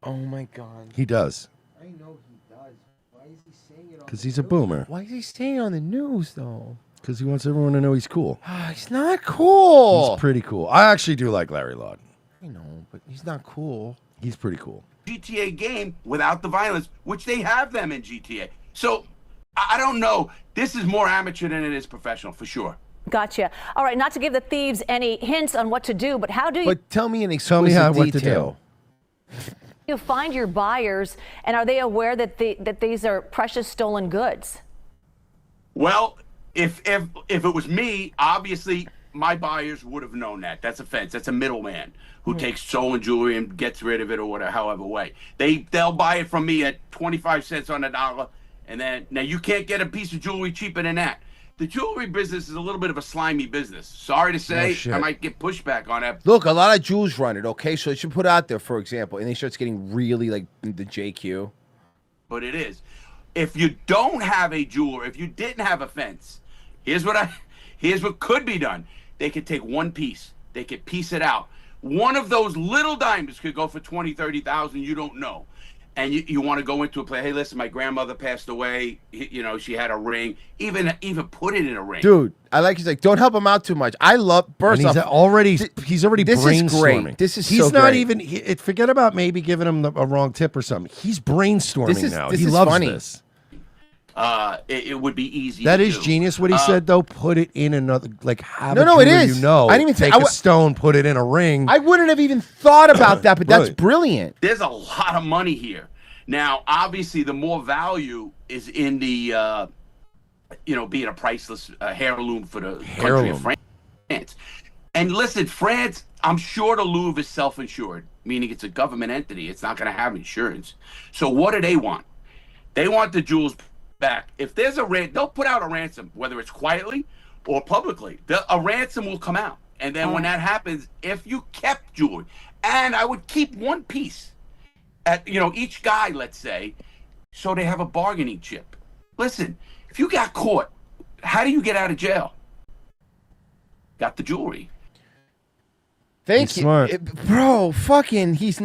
Oh my God. He does. I know he does. Why is he saying it? Because he's a boomer. Why is he saying it on the news though? Because he wants everyone to know he's cool. He's not cool. He's pretty cool. I actually do like Larry Lott. I know, but he's not cool. He's pretty cool. GTA game without the violence, which they have them in GTA. So I don't know. This is more amateur than it is professional, for sure. Gotcha. All right, not to give the thieves any hints on what to do, but how do you, But tell me in exquisite detail. you find your buyers, and are they aware that that these are precious stolen goods? Well, if it was me, obviously my buyers would have known that. That's a fence. That's a middleman who takes stolen jewelry and gets rid of it or whatever, however way. They'll buy it from me at 25 cents on the dollar, and then now you can't get a piece of jewelry cheaper than that. The jewelry business is a little bit of a slimy business. Sorry to say, shit. I might get pushback on that. Look, a lot of Jews run it, okay? So it should put out there, for example, and he starts getting really like the JQ. But it is. If you don't have a jeweler, if you didn't have a fence, here's what could be done. They could take one piece. They could piece it out. One of those little diamonds could go for 20, 30,000. You don't know. and you want to go into a play. Hey, listen, my grandmother passed away. You know, she had a ring. Even put it in a ring. Dude, I like. He's like, don't help him out too much. I love. First And he's off, already this brainstorming. is great. This is he's so not great. even. Forget about maybe giving him a wrong tip or something. He's brainstorming now. This He is loves funny. this. It would be easy. That to is do. genius. What he said though. Put it in another. Like have No, a no, it jeweler is. You know, I didn't even take think- a stone, put it in a ring. I wouldn't have even thought about that, but that's Right. brilliant. There's a lot of money here. Now, obviously, the more value is in the, being a priceless heirloom for the country of France. And listen, France, I'm sure the Louvre is self-insured, meaning it's a government entity. It's not going to have insurance. So what do they want? They want the jewels back. If there's they'll put out a ransom, whether it's quietly or publicly. A ransom will come out. And then when that happens, if you kept jewelry, and I would keep one piece at each guy, let's say, so they have a bargaining chip. Listen, if you got caught, how do you get out of jail? Got the jewelry. Thank you, bro. Fucking, he's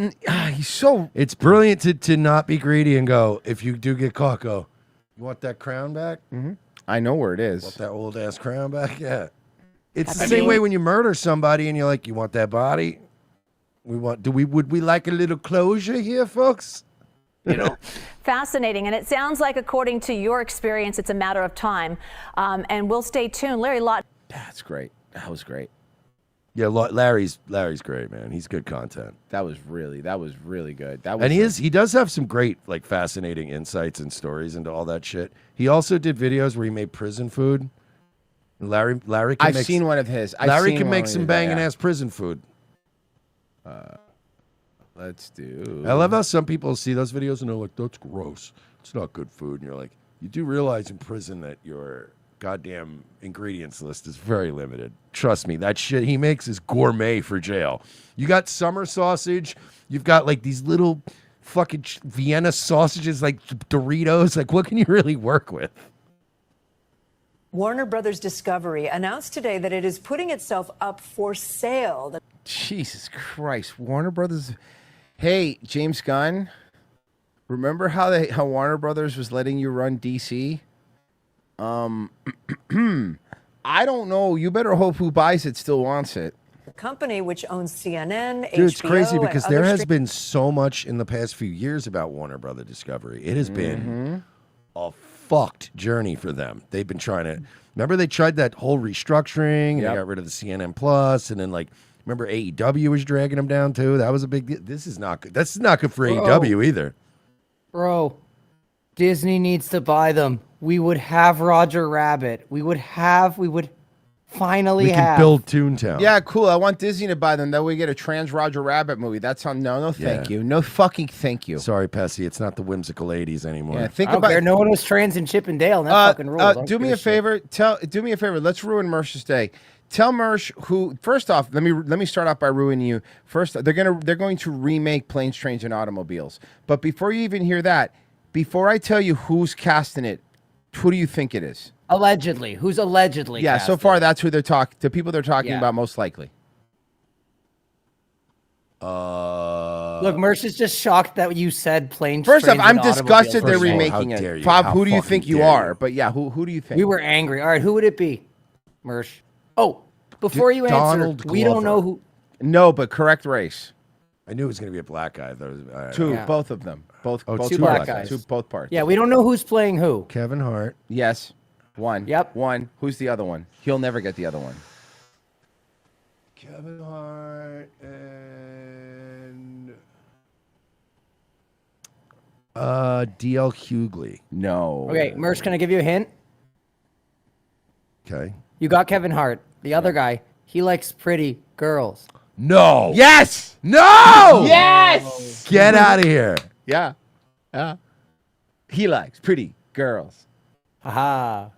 so. It's brilliant to not be greedy and go. If you do get caught, go. You want that crown back? Mm-hmm. I know where it is. Want that old ass crown back? Yeah. It's the I same mean- way when you murder somebody and you're like, you want that body? Would we like a little closure here, folks? Fascinating. And it sounds like, according to your experience, it's a matter of time. And we'll stay tuned. Larry Lott. That's great. That was great. Yeah, Larry's great, man. He's good content. That was really good. That was And he does have some great, like, fascinating insights and stories into all that shit. He also did videos where he made prison food. Larry can I've make seen one of his. Larry can make some banging ass prison food. Let's do. I love how some people see those videos and they're like, "That's gross. It's not good food." And you're like, you do realize in prison that your goddamn ingredients list is very limited. Trust me, that shit he makes is gourmet for jail. You got summer sausage. You've got like these little fucking Vienna sausages, like Doritos. Like, what can you really work with? Warner Brothers Discovery announced today that it is putting itself up for sale. Jesus Christ, Warner Brothers. Hey, James Gunn, remember how Warner Brothers was letting you run DC? I don't know. You better hope who buys it still wants it. The company, which owns CNN, Dude, it's HBO, crazy because and there other has been so much in the past few years about Warner Brother Discovery. It has been a fucked journey for them. They've been trying to. Remember, they tried that whole restructuring. And they got rid of the CNN Plus, and then like. Remember, AEW was dragging them down too. That was a big deal. This is not good. That's not good for AEW either. Bro, Disney needs to buy them. We would have Roger Rabbit. We would finally We have. can build Toontown. Yeah, cool. I want Disney to buy them. That way we get a trans Roger Rabbit movie. That's on. No, thank you. No fucking thank you. Sorry, Pessy. It's not the whimsical 80s anymore. Yeah, think I don't about care. No one was trans in Chip and Dale. And that fucking rules. I don't do me give a shit. favor. Do me a favor. Let's ruin Mersh's day. Tell Mersh who. First off, let me start off by ruining you. First, they're going to remake Planes, Trains, and Automobiles. But before you even hear that, before I tell you who's casting it, who do you think it is? Allegedly. Who's allegedly? Yeah, so casting? far that's who they're talking. The people they're talking Yeah. about most likely. Look, Mersh is just shocked that you said Planes. First off, Trains, I'm and disgusted they're Automobiles. remaking how dare it. you. Bob, How who do you fucking think you dare are? you. But yeah, who do you think? We were angry. All right, who would it be, Mersh? Oh, before you answer, Donald we don't know who. No, but correct race. I knew it was going to be a black guy. Two, Yeah. both of them. Both two parts. black guys. Two both parts. Yeah, we don't know who's playing who. Kevin Hart. Yes. One. Yep. One. Who's the other one? He'll never get the other one. Kevin Hart and D.L. Hughley. No. Okay, Mersh, can I give you a hint? Okay. You got Kevin Hart. The other guy, he likes pretty girls. No. Yes. No. Yes. Get out of here. Yeah. Yeah. He likes pretty girls. Haha.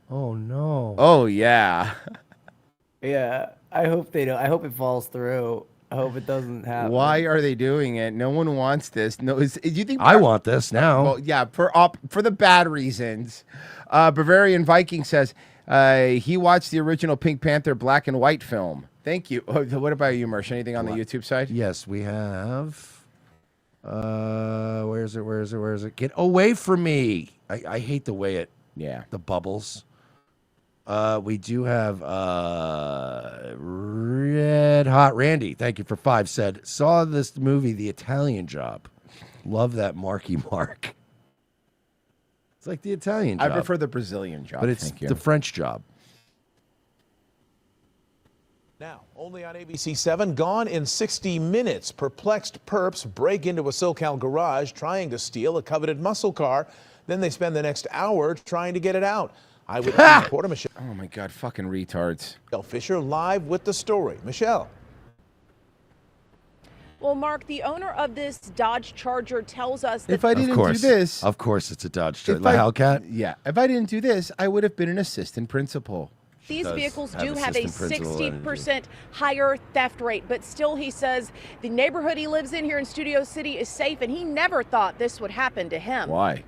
Oh no. Oh yeah. Yeah, I hope they don't. I hope it falls through. I hope it doesn't happen. Why are they doing it? No one wants this. No, do you think I want this now. Well, yeah, for the bad reasons. Bavarian Viking says, He watched the original Pink Panther black and white film. Thank you. What about you, Mersh? Anything on the YouTube side? Yes, we have. Where is it? Get away from me. I hate the way it. Yeah. The bubbles. We do have Red Hot Randy. Thank you for 5. Said, saw this movie, The Italian Job. Love that Marky Mark. It's like The Italian Job. I prefer the Brazilian Job. But it's Thank you. the French Job. Now, only on ABC 7, gone in 60 minutes. Perplexed perps break into a SoCal garage trying to steal a coveted muscle car. Then they spend the next hour trying to get it out. Eyewitness reporter Michelle. Oh my God, fucking retards. Fisher live with the story. Michelle. Well, Mark, the owner of this Dodge Charger tells us that If I didn't do this, of course it's a Dodge Charger. if The I- Hellcat. Yeah, if I didn't do this, I would have been an assistant principal. these does vehicles have do have a assistant principal energy. 60% higher theft rate, but still he says the neighborhood he lives in here in Studio City is safe, and he never thought this would happen to him. Why?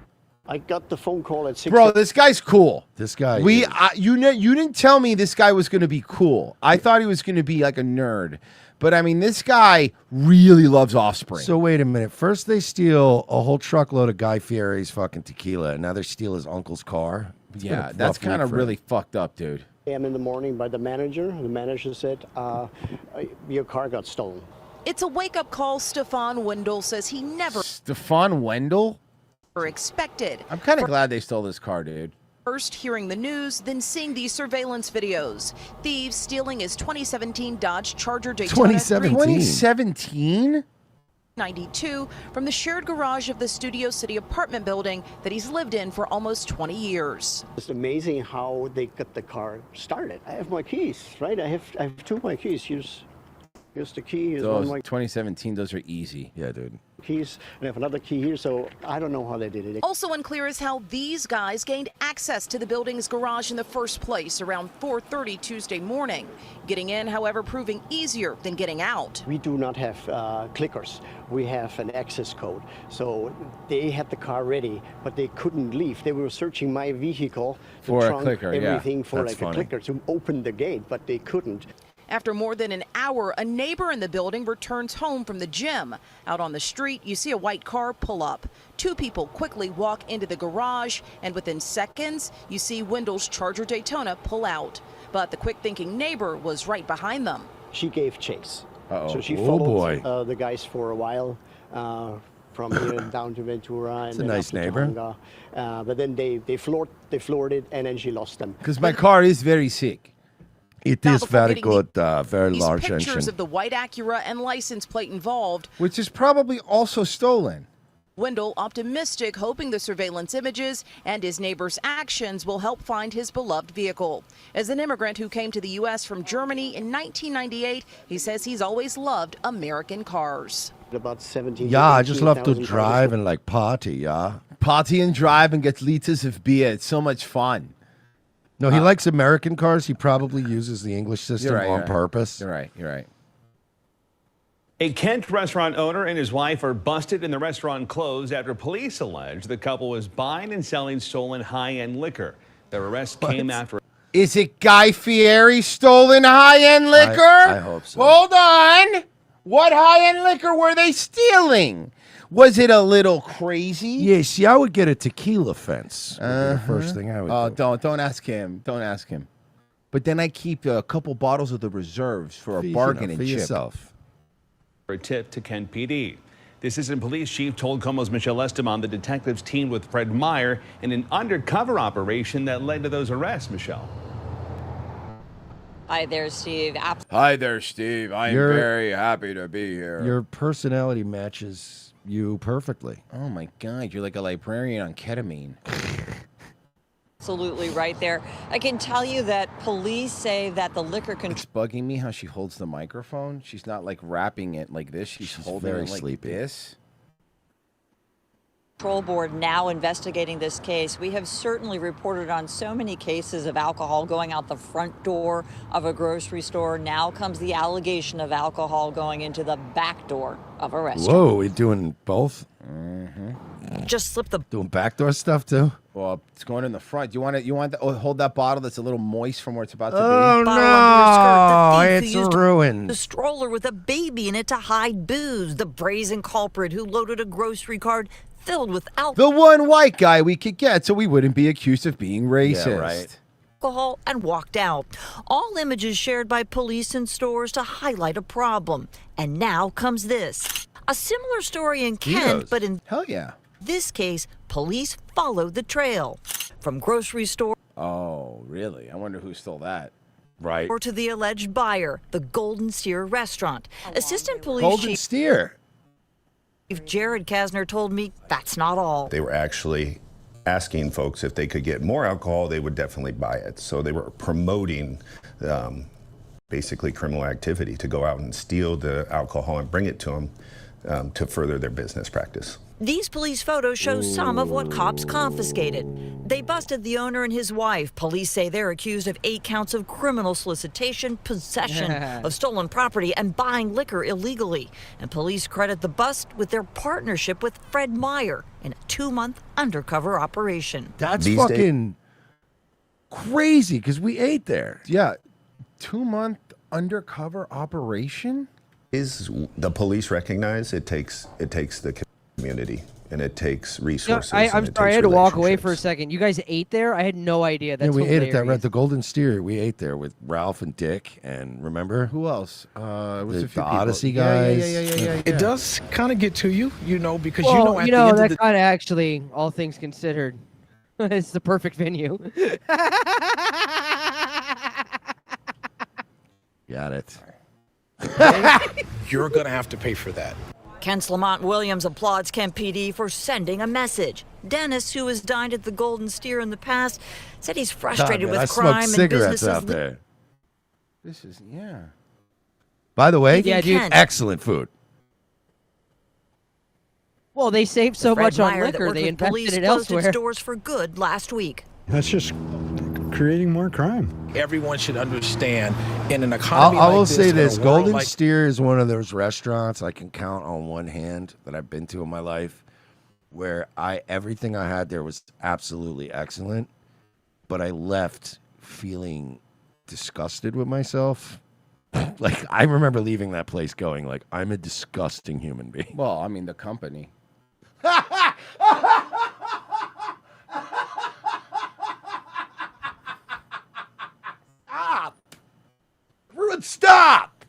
I got the phone call at 6. Bro, this guy's cool. This guy. You didn't tell me this guy was going to be cool. I thought he was going to be like a nerd. But I mean, this guy really loves Offspring. So wait a minute. First they steal a whole truckload of Guy Fieri's fucking tequila, and now they steal his uncle's car. It's been a Yeah, rough that's kind week of for really him. fucked up, dude. A.M. in the morning by the manager. The manager said, your car got stolen. It's a wake-up call Stefan Wendell says he never Stefan Wendell? expected. I'm kind of glad they stole this car, dude. First hearing the news, then seeing these surveillance videos. Thieves stealing his 2017 Dodge Charger Daytona 2017? 92 from the shared garage of the Studio City apartment building that he's lived in for almost 20 years. It's amazing how they got the car started. I have my keys, right? I have 2 of my keys. Here's the key. Here's one of Those my 2017, those are easy. Yeah, dude. keys, and I have another key here, so I don't know how they did it. Also unclear is how these guys gained access to the building's garage in the first place around 4:30 Tuesday morning. Getting in, however, proving easier than getting out. We do not have clickers. We have an access code. So they had the car ready, but they couldn't leave. They were searching my vehicle, the For a trunk, clicker, yeah. everything for That's like funny. a clicker to open the gate, but they couldn't. After more than an hour, a neighbor in the building returns home from the gym. Out on the street, you see a white car pull up. 2 people quickly walk into the garage, and within seconds, you see Wendell's Charger Daytona pull out. But the quick-thinking neighbor was right behind them. She gave chase. Uh-oh. So she Oh, followed boy. the guys for a while. From here down to Ventura. It's and a then nice up to neighbor. Topanga. But then they floored it, and then she lost them. Because my car is very sick. It Now, is before very getting good, very These large pictures engine. of the white Acura and license plate involved. Which is probably also stolen. Wendell optimistic, hoping the surveillance images and his neighbor's actions will help find his beloved vehicle. As an immigrant who came to the U.S. from Germany in 1998, he says he's always loved American cars. About 17. Yeah, I just love to 18,000 drive cars. and like party, yeah. Party and drive and get liters of beer. It's so much fun. No, he likes American cars. He probably uses the English system right, on you're right. purpose. You're right. You're right. A Kent restaurant owner and his wife are busted and the restaurant closed after police allege the couple was buying and selling stolen high-end liquor. Their arrest came after. Is it Guy Fieri stolen high-end liquor? I hope so. Hold on. What high-end liquor were they stealing? Was it a little crazy? Yeah, see, I would get a tequila fence. Would be the first thing I would Oh, do. don't ask him. Don't ask him. But then I keep a couple bottles of the reserves for a For bargaining for chip. yourself. A tip to Kent PD. The assistant police chief told Como's Michelle Esteban the detectives teamed with Fred Meyer in an undercover operation that led to those arrests, Michelle. Hi there, Steve. Hi there, Steve. I am You're- very happy to be here. Your personality matches you perfectly. Oh my God, you're like a librarian on ketamine. Absolutely right there. I can tell you that police say that the liquor It's bugging me how she holds the microphone. She's not like wrapping it like this. She's holding very it like sleepy. this. Control Board now investigating this case. We have certainly reported on so many cases of alcohol going out the front door of a grocery store. Now comes the allegation of alcohol going into the back door of a restaurant. Whoa, we doing both? Just slip the Doing backdoor stuff too? Well, it's going in the front. You want to hold that bottle that's a little moist from where it's about to Oh be? no! The thief It's who used ruined. a stroller with a baby in it to hide booze. The brazen culprit who loaded a grocery cart filled with The one white guy we could get, so we wouldn't be accused of being racist. Yeah, right. alcohol and walked out. All images shared by police and stores to highlight a problem. And now comes this. A similar story in Kent, but in this case, police followed the trail. From grocery store Oh, really? I wonder who stole that. Right. or to the alleged buyer, the Golden Steer restaurant. Assistant Police Golden Chief Steer. Jared Kasner told me that's not all. They were actually asking folks if they could get more alcohol, they would definitely buy it. So they were promoting basically criminal activity to go out and steal the alcohol and bring it to them to further their business practice. These police photos show some of what cops confiscated. They busted the owner and his wife. Police say they're accused of 8 counts of criminal solicitation, possession of stolen property, and buying liquor illegally. And police credit the bust with their partnership with Fred Meyer in a 2-month undercover operation. That's fucking crazy because we ate there. Yeah. 2-month undercover operation? Is the police recognize it takes the community and it takes resources. I'm and it sorry, I takes had to walk away relationships. for a second. You guys ate there? I had no idea. That's we ate at hilarious. the Golden Steer. We ate there with Ralph and Dick, and remember who else? It was the a few people. Odyssey Yeah, guys. yeah. It does kind of get to you, because Well, at the end of that the kind of actually, all things considered, it's the perfect venue. Got it. you're gonna have to pay for that. Kent's Lamont Williams applauds Kent PD for sending a message. Dennis, who has dined at the Golden Steer in the past, said he's frustrated I with smoked crime and cigarettes businesses. out there. This is, By the way, Yeah, dude. excellent food. Well, they saved so Fred much on Meyer that liquor, worked they with police invested it closed elsewhere. its doors for good last week. That's just creating more crime. Everyone should understand in an economy I will like say in a this: world Golden like Steer is one of those restaurants I can count on one hand that I've been to in my life, where everything I had there was absolutely excellent, but I left feeling disgusted with myself. Like I remember leaving that place going like, I'm a disgusting human being. Well, I mean the company. Stop! Everyone, stop!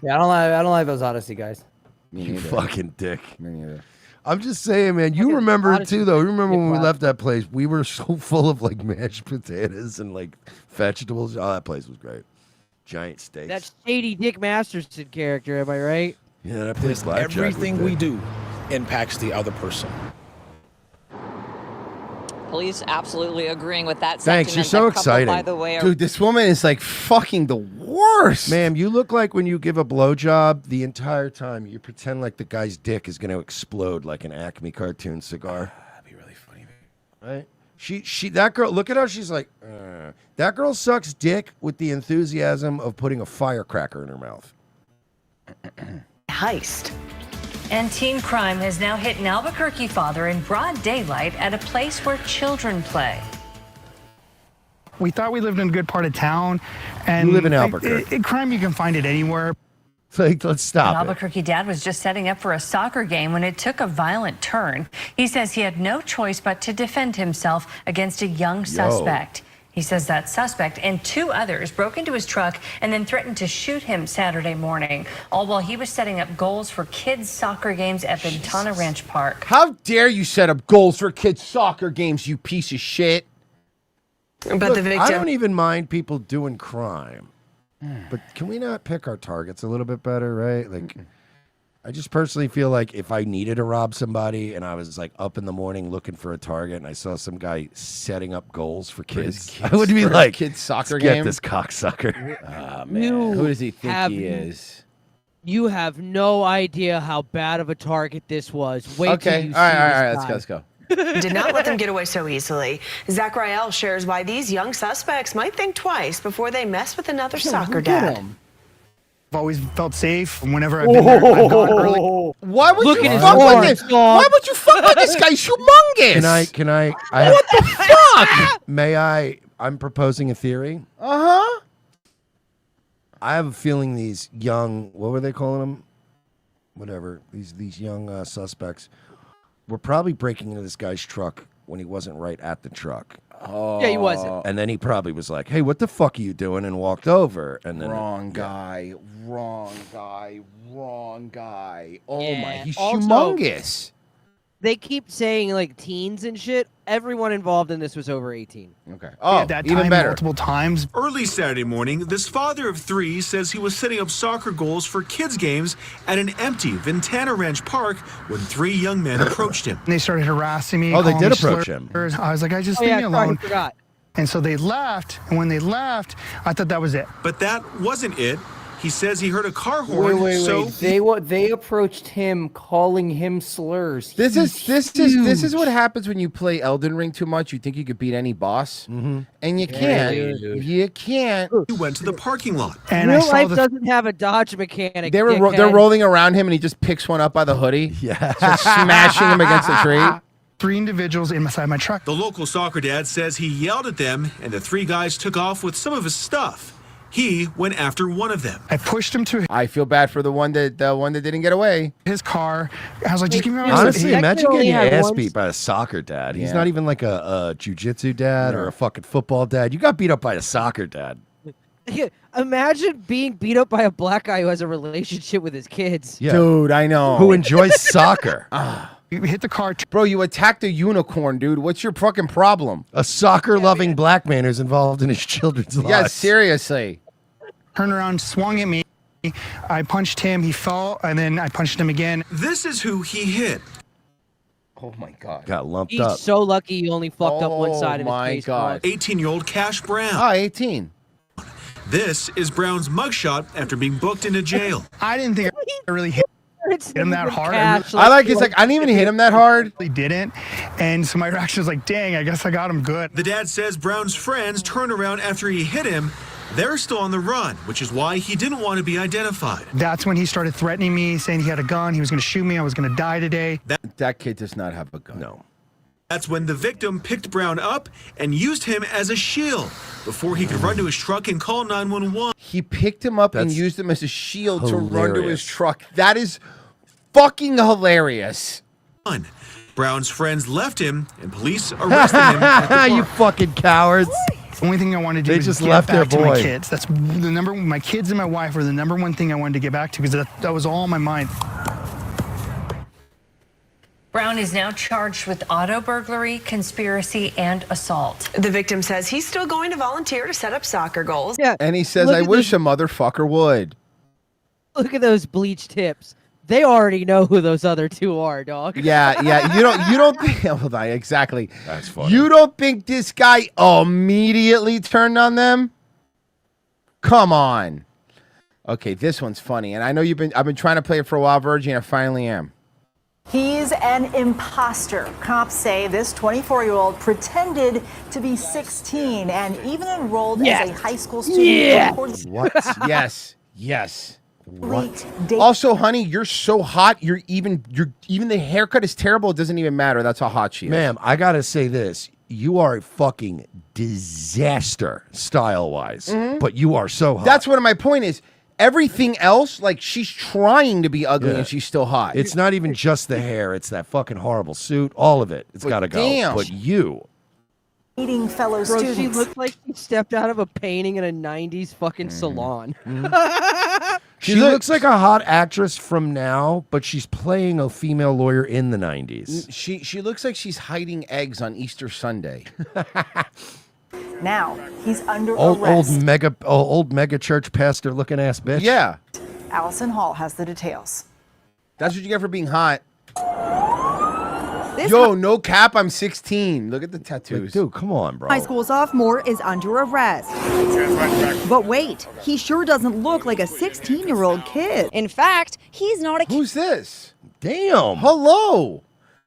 Yeah, I don't like those Odyssey guys. You fucking dick. Me neither. I'm just saying, man. You remember it too, though. You remember when we left that place? We were so full of like mashed potatoes and like vegetables. Oh, that place was great. Giant steaks. That shady Dick Masterson character, am I right? Yeah, that place. Blackjack was everything we big. do impacts the other person. Police absolutely agreeing with that Thanks, you're sentiment. so That couple, exciting. by the way, are Dude, this woman is like fucking the worst. Ma'am, you look like when you give a blowjob the entire time, you pretend like the guy's dick is going to explode like an Acme cartoon cigar. That'd be really funny. Right? That girl, look at how she's like, that girl sucks dick with the enthusiasm of putting a firecracker in her mouth. Heist. And teen crime has now hit an Albuquerque father in broad daylight at a place where children play. We thought we lived in a good part of town. And You live in Albuquerque. Crime, you can find it anywhere. Like, let's stop An it. Albuquerque dad was just setting up for a soccer game when it took a violent turn. He says he had no choice but to defend himself against a young suspect. He says that suspect and 2 others broke into his truck and then threatened to shoot him Saturday morning, all while he was setting up goals for kids' soccer games at Ventana Ranch Park. How dare you set up goals for kids' soccer games, you piece of shit? Look, I don't even mind people doing crime, but can we not pick our targets a little bit better, right? Like, I just personally feel like if I needed to rob somebody and I was like up in the morning looking for a target and I saw some guy setting up goals for kids, I would be for a like, kid's soccer "Let's get game?" this cocksucker. Ah, man. Who does he think he is? You have no idea how bad of a target this was. Wait till you see All right. this Let's go. Did not let them get away so easily. Zach Rael shares why these young suspects might think twice before they mess with another soccer dad. I've always felt safe whenever I've been there. I've gone early. Why would Look you at his fuck with arms, this? dog. Why would you fuck with this guy? He's humongous. Can I? What the fuck? May I? I'm proposing a theory. Uh-huh. I have a feeling these young, what were they calling them? Whatever. These young suspects were probably breaking into this guy's truck when he wasn't right at the truck. Oh. Yeah, he wasn't. And then he probably was like, "Hey, what the fuck are you doing?" and walked over. And then Wrong guy. Wrong guy. Wrong guy. Oh my, Yeah, he's also- humongous. They keep saying like teens and shit. Everyone involved in this was over 18. Okay. At that time, multiple times. Early Saturday morning, this father of 3 says he was setting up soccer goals for kids' games at an empty Ventana Ranch Park when 3 young men approached him. They started harassing me. Oh, they calling did me approach him. slurs. I was like, I just Oh leave yeah, me sorry, alone. I forgot. And so they left. And when they left, I thought that was it. But that wasn't it. He says he heard a car horn, so They approached him, calling him slurs. This is what happens when you play Elden Ring too much. You think you could beat any boss, and you can't. You can't. he went to the parking lot. And I Real saw life the doesn't have a dodge mechanic. They're dickhead. rolling around him, and he just picks one up by the hoodie. Yeah, starts smashing him against the tree. 3 individuals inside my truck. The local soccer dad says he yelled at them, and the 3 guys took off with some of his stuff. He went after one of them. I pushed him to I feel bad for the one that didn't get away. his car. I was like, just give me my Honestly, receipt. imagine only getting your had ass one- beat by a soccer dad. He's Yeah. not even like a jujitsu dad or a fucking football dad. You got beat up by a soccer dad. Imagine being beat up by a black guy who has a relationship with his kids. Yeah. Dude, I know. Who enjoys soccer. You hit the car. Bro, you attacked a unicorn, dude. What's your fucking problem? A soccer-loving black man who's involved in his children's lives. Yeah, seriously. Turned around, swung at me. I punched him. He fell, and then I punched him again. This is who he hit. Oh my god. Got lumped He's up. so lucky he only fucked up one Oh side of his my face. God. 18-year-old Cash Brown. Ah, 18. This is Brown's mugshot after being booked into jail. I didn't think I really hit him that hard. I like it's like I didn't even hit him that hard. Really didn't. And so my reaction was like, dang, I guess I got him good. The dad says Brown's friends turned around after he hit him. They're still on the run, which is why he didn't want to be identified. That's when he started threatening me, saying he had a gun, he was going to shoot me, I was going to die today. That kid does not have a gun. No. That's when the victim picked Brown up and used him as a shield before he could run to his truck and call 911. He picked him up and That's used him as a shield to run to his hilarious. truck. That is fucking hilarious. Brown's friends left him, and police arrested him at the park. You fucking cowards. The only thing I wanted to do They was just get left back their to my boy. kids. That's the number. My kids and my wife were the number one thing I wanted to get back to because that was all on my mind. Brown is now charged with auto burglary, conspiracy, and assault. The victim says he's still going to volunteer to set up soccer goals. Yeah. And he says, Look I at wish this- a motherfucker would. Look at those bleached hips. They already know who those other 2 are, dog. Yeah. You don't think hold on, exactly. That's funny. You don't think this guy immediately turned on them? Come on. Okay, this one's funny. And I know I've been trying to play it for a while, Virgie, and I finally am. He's an imposter. Cops say this 24-year-old pretended to be 16 and even enrolled as a high school student. What? Yes. What? Also, honey, you're so hot. You're even the haircut is terrible. It doesn't even matter. That's how hot she is. Ma'am, I gotta say this. You are a fucking disaster style-wise. But you are so hot. That's what my point is. Everything else, like she's trying to be ugly Yeah. and she's still hot. It's not even just the hair. It's that fucking horrible suit. All of it. It's But gotta go. damn. But you. Meeting fellow Bro, students. she looked like she stepped out of a painting in a 90s fucking salon. She looks like a hot actress from now, but she's playing a female lawyer in the 90s. She looks like she's hiding eggs on Easter Sunday. Now he's under Old arrest. mega church pastor looking ass bitch. Yeah. Allison Hall has the details. That's what you get for being hot. Yo, no cap, I'm 16. Look at the tattoos. Dude, come on, bro. High school sophomore is under arrest. But wait, he sure doesn't look like a 16-year-old kid. In fact, he's not a kid. Who's this? Damn. Hello.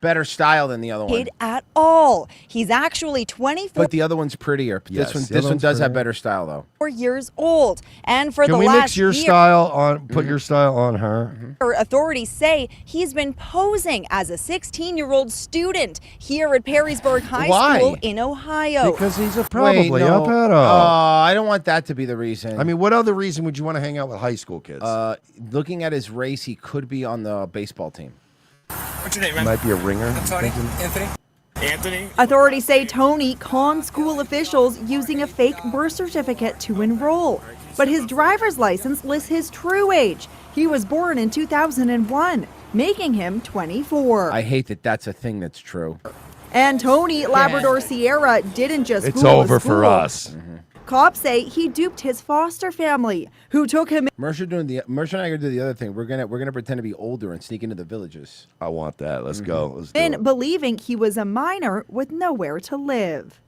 better style than the other one. kid at all. He's actually 24 But the other one's prettier. Yes, the This other one one's does have prettier. better style though. years old. And for Can the we last mix your year, style on? Put your style on her. authorities say he's been posing as a 16-year-old student here at Perrysburg High Why? School in Ohio. Because he's probably Wait, a no. pedo. I don't want that to be the reason. I mean, what other reason would you want to hang out with high school kids? Looking at his race, he could be on the baseball team. What's your name, man? Might be a ringer. Tony? thinking. Anthony? Authorities say Tony conned school officials using a fake birth certificate to enroll. But his driver's license lists his true age. He was born in 2001, making him 24. I hate that that's a thing that's true. And Tony Labrador Sierra didn't just It's fool over the for school. us. Cops say he duped his foster family, who took him Mercer and I are gonna do the other thing. We're gonna pretend to be older and sneak into the villages. I want that. Let's go. Let's do in, it. believing he was a minor with nowhere to live.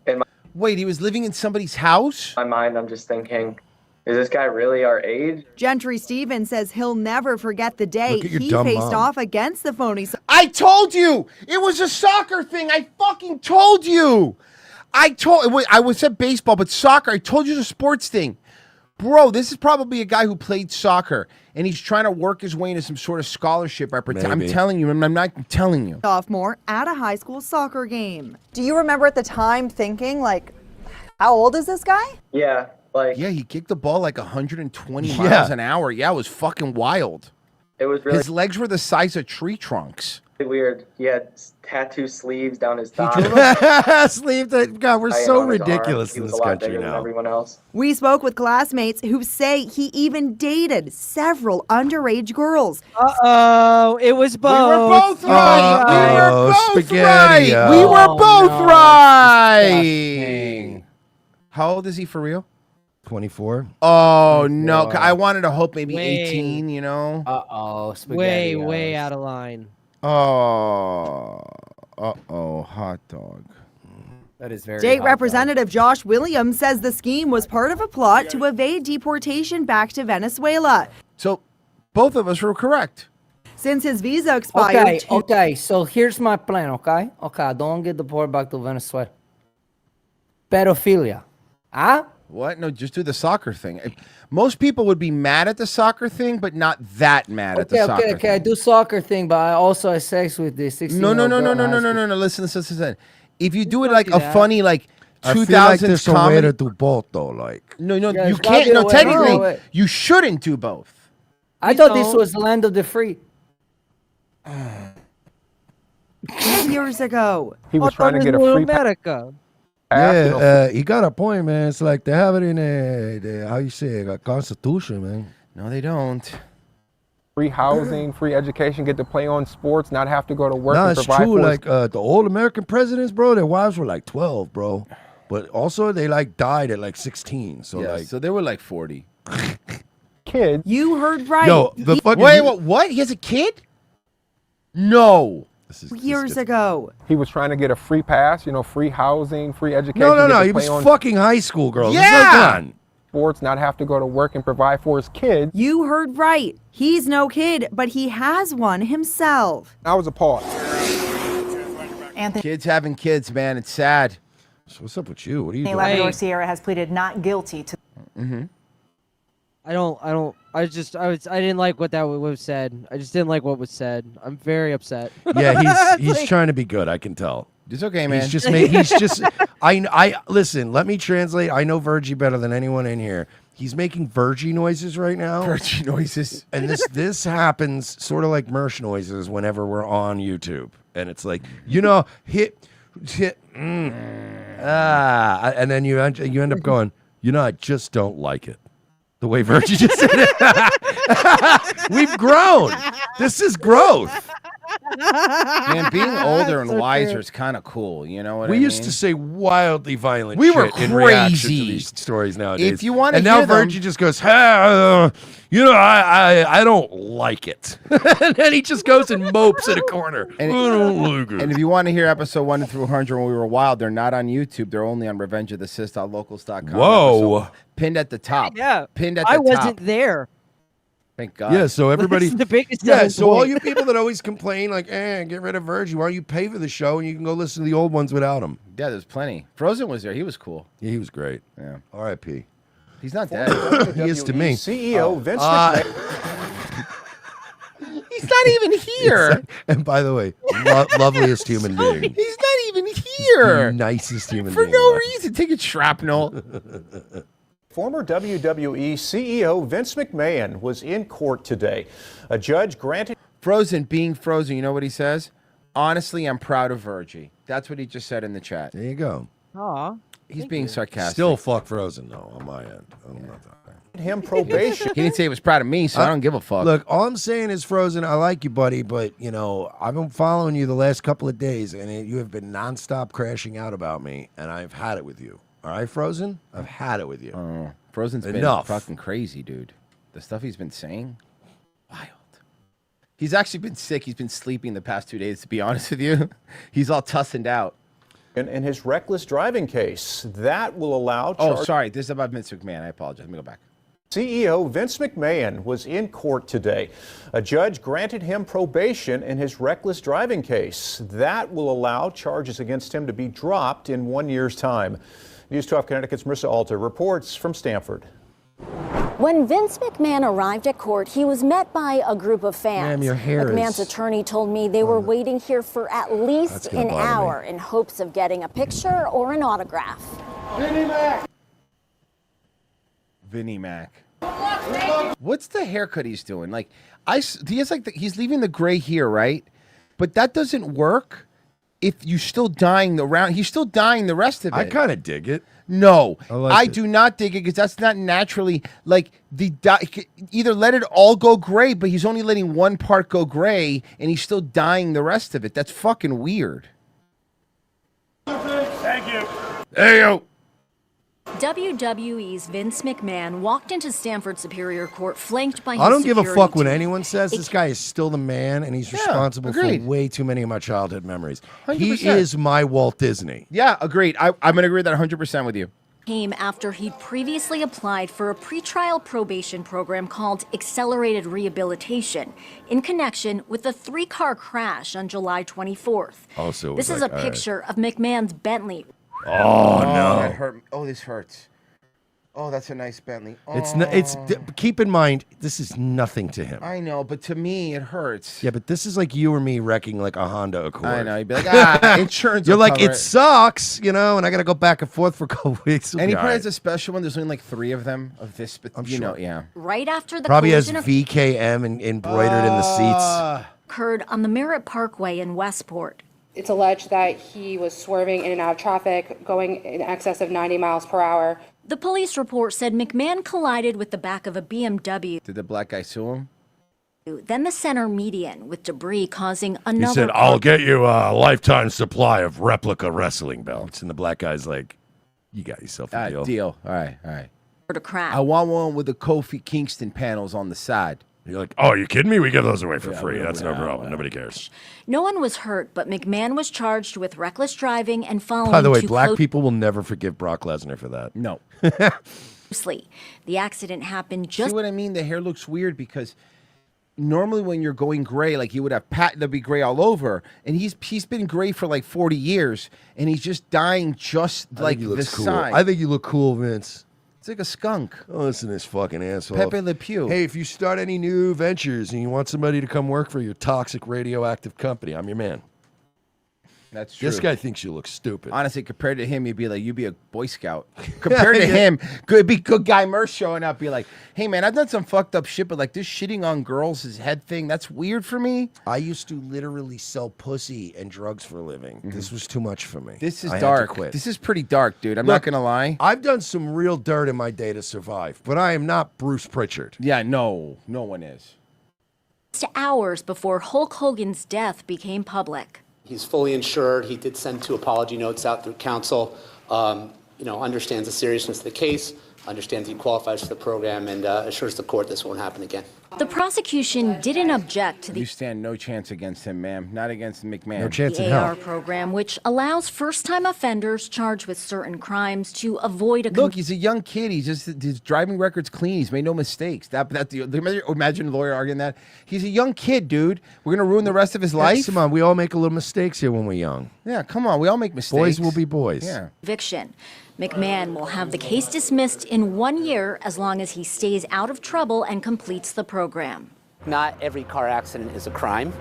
Wait, he was living in somebody's house? In my mind, I'm just thinking, is this guy really our age? Gentry Stevens says he'll never forget the day Look at your he dumb faced mom. off against the phony. I told you it was a soccer thing. I fucking told you. I was at baseball, but soccer. I told you it's a sports thing, bro. This is probably a guy who played soccer and he's trying to work his way into some sort of scholarship. I'm Maybe. telling you, I'm not telling you. Sophomore at a high school soccer game. Do you remember at the time thinking, like, how old is this guy? Yeah, like Yeah, he kicked the ball like 120 Yeah. miles an hour. Yeah, it was fucking wild. it was really His legs were the size of tree trunks. weird. He had tattoo sleeves down his thigh. Sleeve that. God, we're Iron so on his arm. ridiculous He in was this a lot country bigger than now. everyone else. We spoke with classmates who say he even dated several underage girls. Uh-oh, it was both. We were both right. We were both spaghetti, right. We were both no. right. How old is he for real? 24. Oh no! I wanted to hope maybe Wait. 18. You know. Uh-oh, Way out of line. Oh. Hot dog. That is very State hot, Representative Josh Williams says the scheme was part of a plot to evade deportation back to Venezuela. So, both of us were correct. Since his visa expired. Okay, so here's my plan, okay? Okay, I don't get deported back to Venezuela. Pedophilia. Huh? What? No, just do the soccer thing. Most people would be mad at the soccer thing, but not that mad at the soccer Okay, thing. I do soccer thing, but I also have sex with this 16 No. Listen. If you do it don't like do a that. funny, like I feel 2000s like there's a way comedy. to do both, though. Like, No, Yeah, you there's gotta can't. be a No, way. technically, No, wait. you shouldn't do both. I thought this don't. was the land of the free. 10 years ago. He was trying to get a free America. yeah, he got a point, man. It's like they have it in the how you say it, a constitution, man. No, they don't. Free housing, free education, get to play on sports, not have to go to work No, and it's provide true. for Like the old American presidents, bro, their wives were like 12, bro. But also they like died at like 16. So Yeah, like, so they were like 40. kids. You heard right. yo, the fucking Wait, what? He has a kid? No. Years ago. He was trying to get a free pass, free housing, free education. No. get to He play was on fucking high school girls. It's like, Yeah. come on. sports, not have to go to work and provide for his kids. You heard right. He's no kid, but he has one himself. I was appalled. Anthony Kids having kids, man. It's sad. So what's up with you? What are you doing? Labrador Sierra has pleaded not guilty to. I didn't like what that was said. I just didn't like what was said. I'm very upset. Yeah, he's Like- trying to be good. I can tell. It's okay, man. He's just I listen, let me translate. I know Virgie better than anyone in here. He's making Virgie noises right now. Virgie noises. And this happens sort of like Mersh noises whenever we're on YouTube. And it's like, hit and then you end up going, I just don't like it. The way Virgie just said it. We've grown. This is growth. Man, being older and So wiser true. is kind of cool. You know what We I used mean? to say wildly violent We shit were in reaction to crazy. these stories nowadays. If you wanna and now hear them- Virgie just goes, I don't like it. And then he just goes and mopes in a corner. And, I don't like it. and if you want to hear episode 1 through 100 when we were wild, they're not on YouTube. They're only on revengeofthesis.locals.com. Whoa. Episode pinned at the top. Yeah. Pinned at the I top. wasn't there. Thank God. Yeah, so everybody. That's the biggest yeah, selling so all point. you people that always complain, like, get rid of Virgie. Why don't you pay for the show and you can go listen to the old ones without him? Yeah, there's plenty. Frozen was there. He was cool. Yeah, he was great. Yeah. R.I.P. He's not dead. He is to me. CEO Vince McMahon. He's not even here. And by the way, loveliest human being. He's not even here. Nicest human For being. no reason. Take a shrapnel. Former WWE CEO Vince McMahon was in court today. A judge granted. Frozen, being Frozen, you know what he says? Honestly, I'm proud of Virgie. That's what he just said in the chat. There you go. Aw. He's being sarcastic. Still fuck Frozen, though, on my end. I'm not talking. Him probation. He didn't say he was proud of me, so I don't give a fuck. Look, all I'm saying is, Frozen, I like you, buddy, but, I've been following you the last couple of days, and you have been nonstop crashing out about me, and I've had it with you. All right, Frozen? I've had it with you. Frozen's Enough. been fucking crazy, dude. The stuff he's been saying, wild. He's actually been sick. He's been sleeping the past 2 days, to be honest with you. He's all tussined out. In his reckless driving case, that will allow. Oh, sorry. This is about Vince McMahon. I apologize. Let me go back. CEO Vince McMahon was in court today. A judge granted him probation in his reckless driving case. That will allow charges against him to be dropped in 1 year's time. News 12 Connecticut's Marissa Alter reports from Stamford. When Vince McMahon arrived at court, he was met by a group of fans. Ma'am, your hair McMahon's is... attorney told me they were waiting here for at least an hour in hopes of getting a picture or an autograph. Vinnie Mac. What's the haircut he's doing? Like, he has he's leaving the gray here, right? But that doesn't work if you're still dyeing the round. He's still dyeing the rest of it. I kind of dig it. No, like I it. do not dig it because that's not naturally like the dye. Either let it all go gray, but he's only letting one part go gray, and he's still dyeing the rest of it. That's fucking weird. Thank you. Hey yo. WWE's Vince McMahon walked into Stamford Superior Court flanked by his I don't give a security fuck what team. anyone says. This guy is still the man, and he's responsible for agreed. way too many of my childhood memories. 100%. He is my Walt Disney. Yeah, agreed. I'm going to agree with that 100% with you. Came after he'd previously applied for a pretrial probation program called Accelerated Rehabilitation in connection with a 3-car crash on July 24th. Oh, so it This was is like, a all right. picture of McMahon's Bentley. Oh, no. That hurt. Oh, this hurts. Oh, that's a nice Bentley. Keep in mind, this is nothing to him. I know, but to me, it hurts. Yeah, but this is like you or me wrecking like a Honda Accord. I know. You'd be like, insurance. You're will like, cover it sucks, and I got to go back and forth for a couple weeks. And he probably has a special one. There's only like 3 of them of this, but I'm you know, sure. yeah. Right after the Probably has collision VKM embroidered in the seats. occurred on the Merritt Parkway in Westport. It's alleged that he was swerving in and out of traffic, going in excess of 90 miles per hour. The police report said McMahon collided with the back of a BMW, Did the black guy sue him? then the center median, with debris causing another. He said, I'll get you a lifetime supply of replica wrestling belts. And the black guy's like, you got yourself a deal. Deal. All right. to crash. I want one with the Kofi Kingston panels on the side. You're like, oh, are you kidding me? We give those away for free. That's no problem. Nobody cares. No one was hurt, but McMahon was charged with reckless driving and following By the way, too black people will never forgive Brock Lesnar for that. No. closely. The accident happened just. See what I mean? The hair looks weird because normally when you're going gray, like you would have there'd be gray all over, and he's been gray for like 40 years, and he's just dying just like the cool. side. I think you look cool, Vince. It's like a skunk. Oh, listen to this fucking asshole. Pepe Le Pew. Hey, if you start any new ventures and you want somebody to come work for your toxic radioactive company, I'm your man. That's true. This guy thinks you look stupid. Honestly, compared to him, you'd be a Boy Scout. Compared to him, could be good guy Murph showing up, be like, hey man, I've done some fucked up shit, but like this shitting on girls' his head thing, that's weird for me. I used to literally sell pussy and drugs for a living. This was too much for me. This is I had dark. to quit. This is pretty dark, dude. I'm Look, not gonna lie. I've done some real dirt in my day to survive, but I am not Bruce Pritchard. Yeah, no one is. Hours before Hulk Hogan's death became public. He's fully insured. He did send 2 apology notes out through counsel. Understands the seriousness of the case. understands he qualifies for the program, and assures the court this won't happen again. The prosecution didn't object to You the stand no chance against him, ma'am. Not against McMahon. No chance in AR hell. program, which allows first-time offenders charged with certain crimes to avoid a Look, he's a young kid. His driving record's clean. He's made no mistakes. Imagine a lawyer arguing that. He's a young kid, dude. We're gonna ruin the rest of his life. Come on, we all make a little mistakes here when we're young. Yeah, come on. We all make mistakes. Boys will be boys. Yeah. conviction. McMahon will have the case dismissed in 1 year as long as he stays out of trouble and completes the program. Not every car accident is a crime.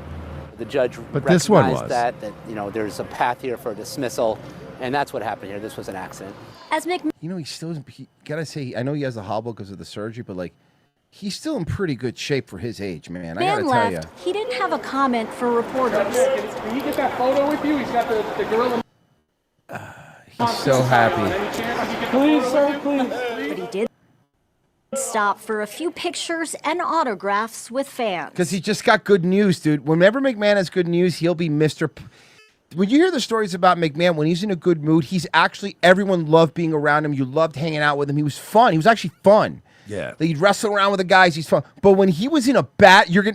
The judge But this one recognized was. that there's a path here for dismissal, and that's what happened here. This was an accident. As McMahon He still gotta say, I know he has a hobble because of the surgery, but like, he's still in pretty good shape for his age, man. I gotta tell you. left, he didn't have a comment for reporters. Can you get that photo with you? He's got the gorilla. He's so happy. Please, sir, please. But he did stop for a few pictures and autographs with fans. Because he just got good news, dude. Whenever McMahon has good news, he'll be Mr. When you hear the stories about McMahon, when he's in a good mood, everyone loved being around him. You loved hanging out with him. He was fun. He was actually fun. Yeah. He'd wrestle around with the guys. He's fun. But when he was in a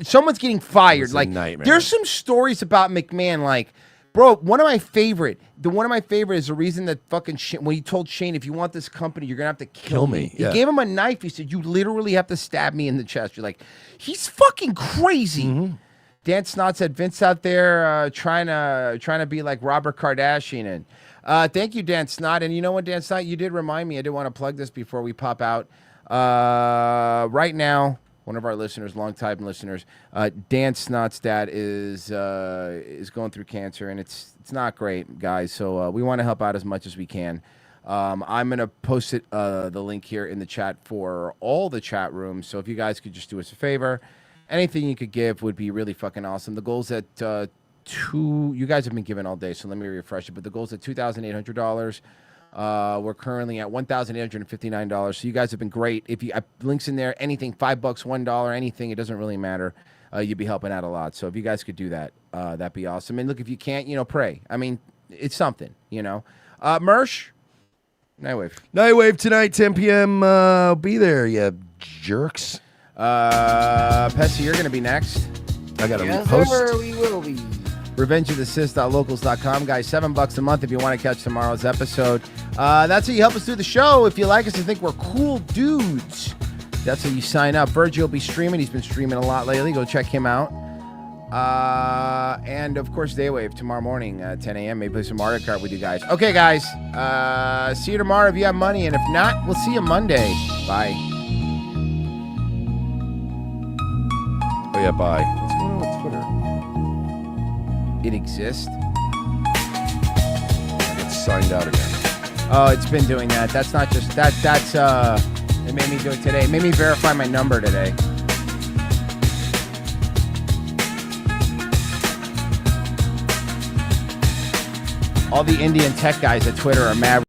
someone's getting fired. It's a Like, nightmare. there's some stories about McMahon, like, bro, one of my favorite is the reason that fucking when he told Shane, if you want this company, you're gonna have to kill me. Yeah. He gave him a knife. He said, you literally have to stab me in the chest. You're like, he's fucking crazy. Mm-hmm. Dan Snot said, Vince out there trying to be like Robert Kardashian. And thank you, Dan Snot. And you know what, Dan Snot, you did remind me. I did want to plug this before we pop out. Right now, one of our listeners, longtime listeners, Dan Snot's dad is going through cancer, and it's not great, guys. So we want to help out as much as we can. I'm gonna post the link here in the chat for all the chat rooms. So if you guys could just do us a favor, anything you could give would be really fucking awesome. The goal's at you guys have been given all day, so let me refresh it. But the goal's at $2,800. We're currently at $1,859. So you guys have been great. If you links in there, anything, $5, $1, anything, it doesn't really matter. You'd be helping out a lot. So if you guys could do that, that'd be awesome. And look, if you can't, pray. I mean, it's something, Mersh, Nightwave. Nightwave tonight, 10 p.m. I'll be there, you jerks. Pessy, you're going to be next. I got to Yes, repost. sir, we will be. RevengeOfTheSys.locals.com, guys. $7 a month if you want to catch tomorrow's episode. That's how you help us through the show. If you like us and think we're cool dudes, that's how you sign up. Virgil will be streaming. He's been streaming a lot lately. Go check him out. And, of course, Daywave tomorrow morning, 10 a.m. Maybe play some Mario Kart with you guys. Okay, guys. See you tomorrow if you have money. And if not, we'll see you Monday. Bye. Oh, yeah, bye. What's going on with Twitter? It exists. It's signed out again. Oh, it's been doing that. That's not just that. It made me do it today. It made me verify my number today. All the Indian tech guys at Twitter are mad.